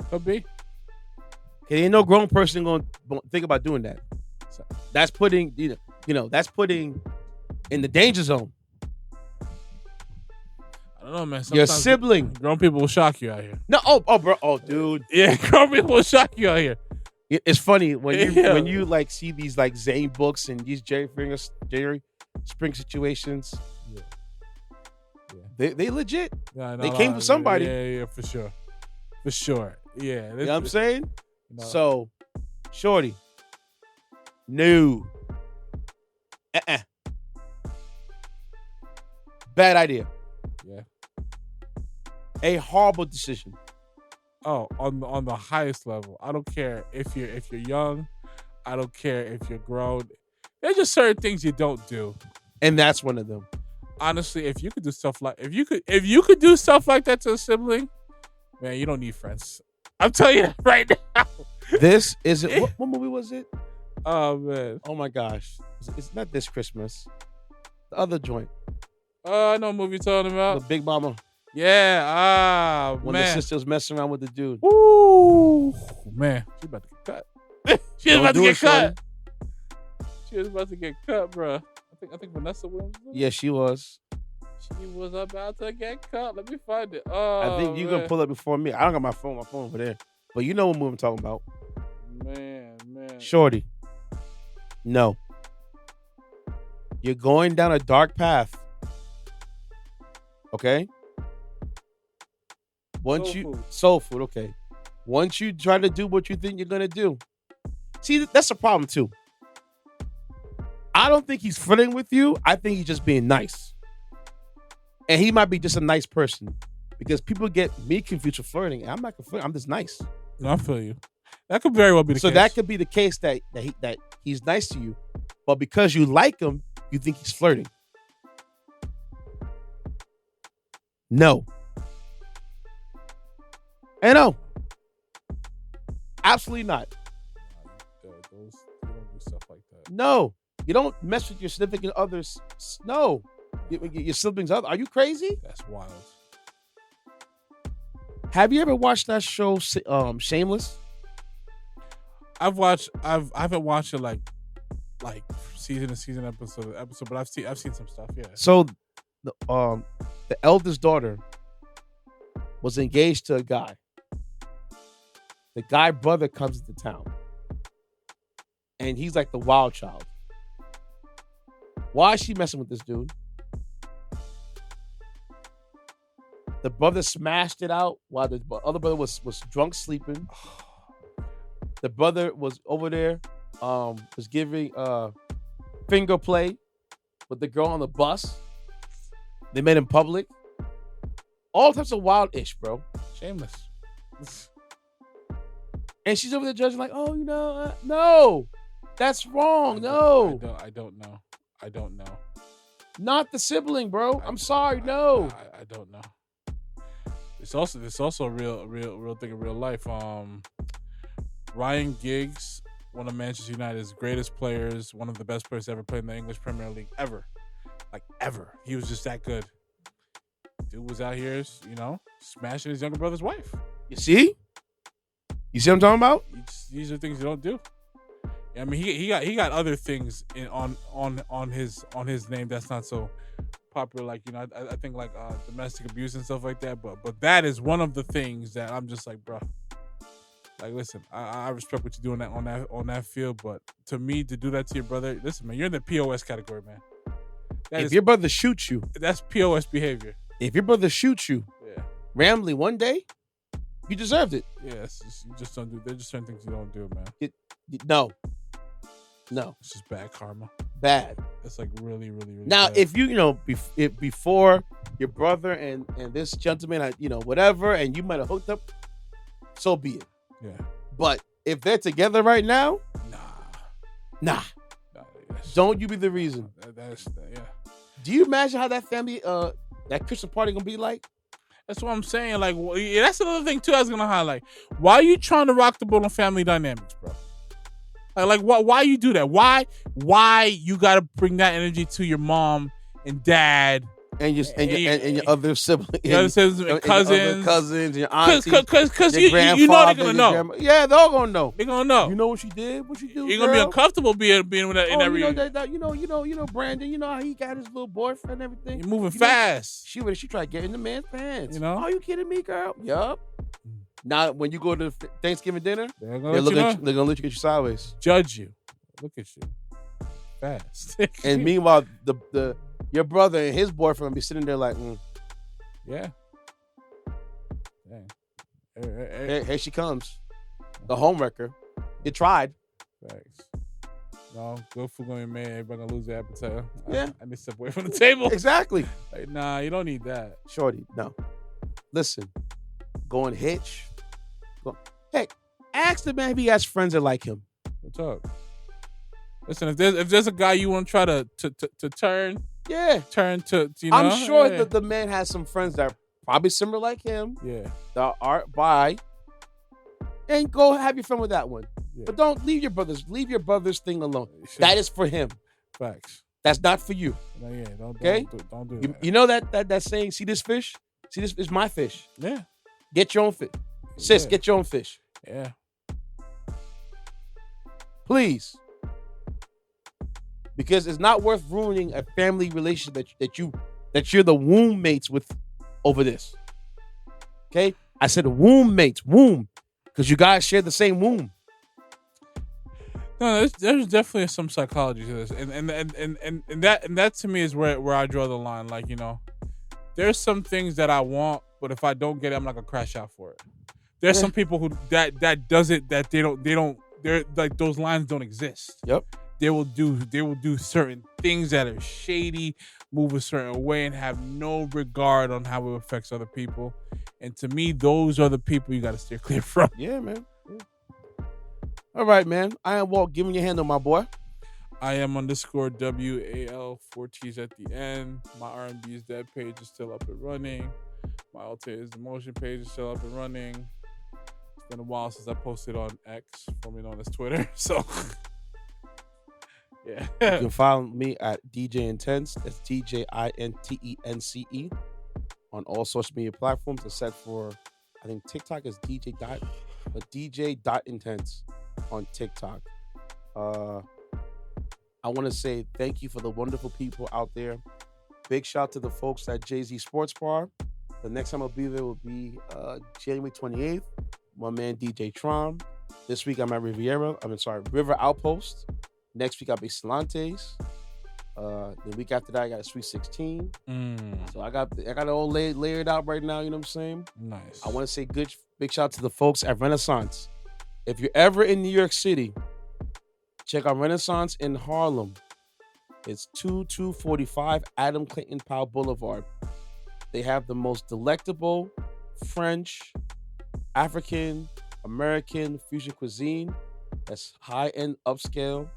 A: Could be.
B: Ain't no grown person going to think about doing that. So that's putting, that's putting in the danger zone.
A: I don't know, man.
B: Your
A: Sometimes
B: sibling.
A: Grown people will shock you out here.
B: No, bro. Oh, dude.
A: Yeah, grown people will shock you out here.
B: It's funny when you like see these like Zane books and these Jerry Spring situations. Yeah. They legit.
A: Yeah,
B: they came from somebody.
A: Yeah, for sure. Yeah.
B: You know what I'm saying? No. So, shorty. No. Bad idea.
A: Yeah.
B: A horrible decision.
A: Oh, on the highest level. I don't care if you're young. I don't care if you're grown. There's just certain things you don't do.
B: And that's one of them.
A: Honestly, if you could do stuff like if you could do stuff like that to a sibling, man, you don't need friends. I'm telling you that right now.
B: This isn't what movie was it?
A: Oh man.
B: Oh my gosh. It's not This Christmas. The other joint.
A: I know what movie you're talking about.
B: The Big Mama.
A: Yeah.
B: When the sister was messing around with the dude.
A: Ooh, man. She about to get cut. She was about to get cut. She was about to get cut, bro. I think Vanessa Williams.
B: Yeah, she was.
A: She was about to get cut. Let me find it. Oh,
B: I think you're gonna pull it before me. I don't got my phone over there. But you know what movie I'm talking about.
A: Man.
B: Shorty. No. You're going down a dark path. Okay? Soul food, okay. Once you try to do what you think you're gonna do. See, that's a problem too. I don't think he's flirting with you. I think he's just being nice. And he might be just a nice person. Because people get me confused with flirting. I'm not flirting. I'm just nice.
A: No, I feel you. That could very well be the case.
B: So that could be the case that he's nice to you. But because you like him, you think he's flirting. No. I know. Absolutely not.
A: You don't do stuff like that.
B: No. You don't mess with your significant others. No. Your siblings. Are you crazy?
A: That's wild.
B: Have you ever watched that show, Shameless?
A: I haven't watched it like season episode, but I've seen some stuff. Yeah.
B: So, the eldest daughter was engaged to a guy. The guy brother comes into town, and he's like the wild child. Why is she messing with this dude? The brother smashed it out while the other brother was drunk sleeping. The brother was over there, was giving finger play with the girl on the bus. They met in public. All types of wild-ish, bro.
A: Shameless.
B: And she's over there judging like, oh, no, that's wrong. No.
A: I don't know.
B: Not the sibling, bro. I'm sorry. No.
A: I don't know. It's also a real thing in real life. Ryan Giggs, one of Manchester United's greatest players, one of the best players to ever play in the English Premier League ever. Like ever. He was just that good. Dude was out here, smashing his younger brother's wife.
B: You see? You see what I'm talking about?
A: These are things you don't do. I mean, he got other things on his name that's not so popular. Like I think like domestic abuse and stuff like that. But that is one of the things that I'm just like, bro. Like, listen, I respect what you're doing on that field, but to me, to do that to your brother, listen, man, you're in the POS category, man.
B: If your brother shoots you,
A: that's POS behavior.
B: If your brother shoots you, randomly one day, you deserved it.
A: Yeah, you just don't do. There's just certain things you don't do, man.
B: No.
A: It's just bad karma.
B: Bad.
A: It's like really, really, really.
B: Now,
A: bad.
B: if before your brother and this gentleman had, whatever, and you might have hooked up, so be it.
A: Yeah.
B: But if they're together right now, nah. Don't you be the reason.
A: Yeah.
B: Do you imagine how that family, that Christmas party gonna be like?
A: That's what I'm saying. Like, that's another thing too I was gonna highlight. Why are you trying to rock the boat on family dynamics, bro? Like why you do that? Why you gotta bring that energy to your mom and dad
B: and your other siblings,
A: your other siblings and cousins,
B: your other cousins, your aunties,
A: because
B: your
A: you know they're gonna know.
B: Yeah, they're all gonna know.
A: They're gonna know.
B: You know what she did? What she do?
A: You're gonna be uncomfortable being with that in that reunion.
B: You know, Brandon. You know how he got his little boyfriend and everything.
A: You're moving fast.
B: She tried to get in the man's pants.
A: You know?
B: Are you kidding me, girl? Yup. Now, when you go to Thanksgiving dinner, they're gonna let you get you sideways,
A: judge you. Look at you, fast.
B: And meanwhile, your brother and his boyfriend be sitting there like,
A: yeah.
B: Here she comes, the homewrecker. You tried.
A: Thanks. No, good food gonna be made. Everybody gonna lose their appetite.
B: Yeah,
A: I need to step away from the table.
B: Exactly.
A: Like, nah, you don't need that,
B: shorty. No. Listen, go and hitch. Hey, ask the man if he has friends that like him.
A: What's up? Listen, if there's a guy you want to try to turn, turn to you know,
B: I'm sure that the man has some friends that are probably similar like him.
A: Yeah,
B: that are bi, and go have your fun with that one. Yeah. But don't leave your brother's thing alone. That is for him.
A: Facts.
B: That's not for you.
A: No, yeah, don't do
B: that. You know that saying? See this fish? See this is my fish.
A: Yeah.
B: Get your own fish. Sis, get your own fish.
A: Yeah.
B: Please. Because it's not worth ruining a family relationship that you're the womb mates with over this. Okay? I said womb mates, because you guys share the same womb.
A: No, there's definitely some psychology to this, and that to me is where I draw the line. Like, you know, there's some things that I want, but if I don't get it, I'm not gonna crash out for it. There's some people who that does it, that they don't they're like, those lines don't exist.
B: Yep.
A: They will do certain things that are shady, move a certain way, and have no regard on how it affects other people. And to me, those are the people you got to steer clear from.
B: Yeah, man. Yeah. All right, man. I am Walt. Give me your handle, my boy.
A: I am _WAL 4 T's at the end. My R&B is Dead page is still up and running. My Alter is the Motion page is still up and running. It's been a while since I posted on X, formerly known as Twitter. So, yeah.
B: You can follow me at DJ Intence. That's DJINTENCE on all social media platforms, except for, I think TikTok is DJ.Intense on TikTok. I want to say thank you for the wonderful people out there. Big shout to the folks at Jay-Z Sports Bar. The next time I'll be there will be January 28th. My man DJ Tron. This week I'm at River Outpost. Next week I'll be Salantes. The week after that I got a Sweet 16. So I got it all layered out right now. You know what I'm saying?
A: Nice.
B: I want to say big shout out to the folks at Renaissance. If you're ever in New York City, check out Renaissance in Harlem. It's 2245 Adam Clayton Powell Boulevard. They have the most delectable French, African, American fusion cuisine that's high-end, upscale.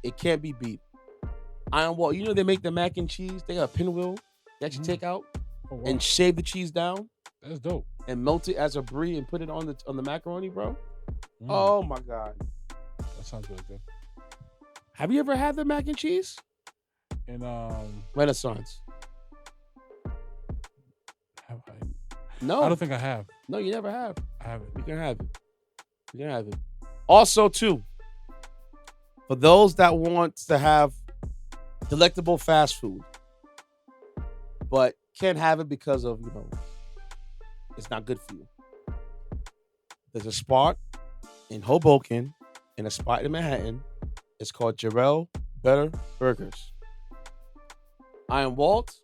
B: It can't be beat. Iron Wall, you know they make the mac and cheese. They got a pinwheel that you take out and shave the cheese down.
A: That's dope.
B: And melt it as a brie and put it on the macaroni, bro. Oh my God.
A: That sounds really good.
B: Have you ever had the mac and cheese?
A: In
B: Renaissance.
A: Have I?
B: No.
A: I don't think I have.
B: No, you never have.
A: I haven't.
B: You can have it. Also, too, for those that want to have delectable fast food, but can't have it because of, it's not good for you. There's a spot in Hoboken and a spot in Manhattan. It's called Jarrell Better Burgers. I am Walt.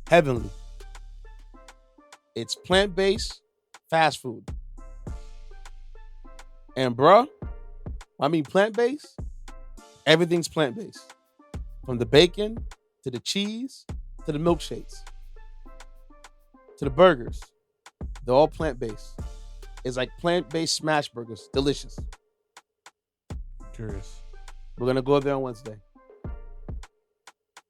B: Heavenly. It's plant-based fast food. And plant-based, everything's plant-based. From the bacon, to the cheese, to the milkshakes, to the burgers. They're all plant-based. It's like plant-based smash burgers. Delicious.
A: Curious.
B: We're going to go there on Wednesday.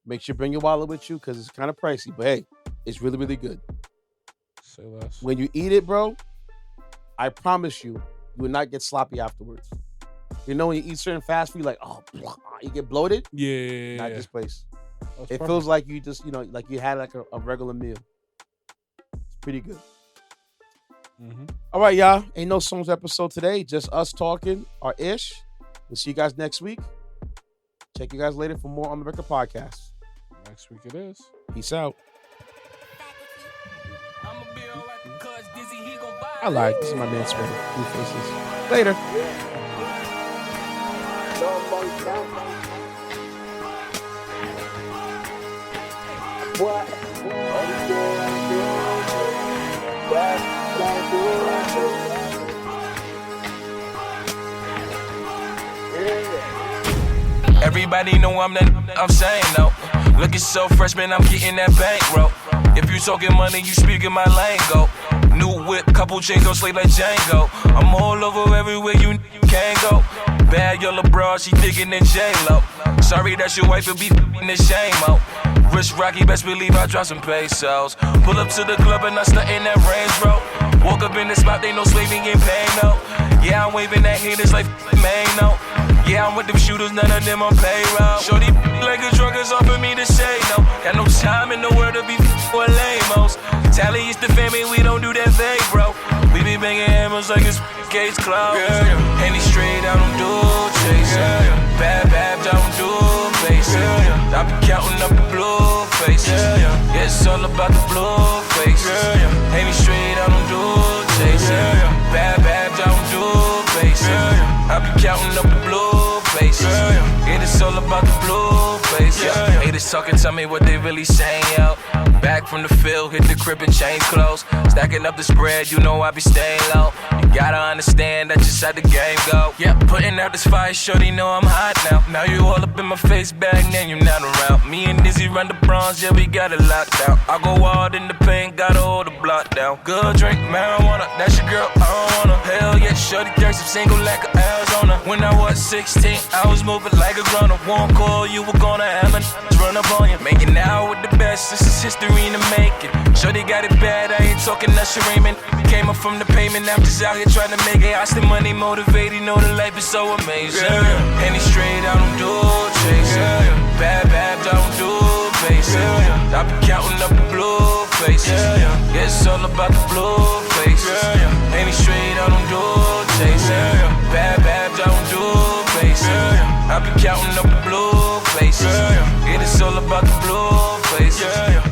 B: Make sure you bring your wallet with you because it's kind of pricey. But hey, it's really, really good.
A: Say less.
B: When you eat it, bro, I promise you will not get sloppy afterwards. You know when you eat certain fast food, you're like, you get bloated?
A: Yeah.
B: Not this place. It feels like you just, like you had like a regular meal. It's pretty good.
A: Mm-hmm.
B: All right, y'all. Ain't no songs episode today. Just us talking our ish. We'll see you guys next week. Check you guys later for more on the Record Podcast.
A: Next week it is.
B: Peace out. I lied. This is my man Sweater. Blue faces. Later.
E: Everybody know I'm saying though. Looking so fresh, man, I'm getting that bankroll. If you talking money, you speaking my lingo. New whip, couple chains gon' slay like Django. I'm all over everywhere you can go. Bad yellow bra, she digging in J-Lo. Sorry that your wife will be f***ing this shame-o. Rich Rocky, best believe I drop some pesos. Pull up to the club and I stunt in that Range Rover. Walk up in the spot, they no slaving in pain, no. Yeah, I'm waving that haters like man, no. Yeah, I'm with them shooters, none of them on payroll. Shorty like a drug is offering me to say no. Got no time in the world to be for lame-os. Tally is the family, we don't do that vague, bro. We be banging hammers like it's case closed. Henny straight, I don't do chasing. Bad, I don't do faces. I be counting up the blue faces. Yeah, it's all about the blue faces. Henny straight, I don't do chasing. Bad, I don't do faces. I be counting up the blue faces. Yeah, it's all about the blue faces. Haters talking, tell me what they really saying, yo. Back from the field, hit the crib and change clothes. Stacking up the spread, you know I be staying low. You gotta understand that just how the game go. Yeah, putting out this fire, shorty know I'm hot now. Now you all up in my face bag, then you not around. Me and Dizzy run the Bronx, yeah, we got it locked down. I go hard in the paint, gotta hold the block down. Good drink, marijuana, that's your girl, I don't wanna. Hell yeah, shorty thirsty, single like a Arizona. When I was 16, I was moving like a grown-up. Won't call, you were gonna have a run up on you. Making out with the best, this is history in the making. Shorty got it bad, I ain't talking Usher Raymond. Came up from the payment, I'm just out here trying to make it. I still money motivated, know the life is so amazing. Henny straight, I don't do chasing. Bad, I don't do faces. I be counting up the blue faces. Yeah, it's all about the blue faces. Henny straight, I don't do chasing. Bad, I don't do faces. I be counting up the blue faces. Yeah, it's all about the blue faces.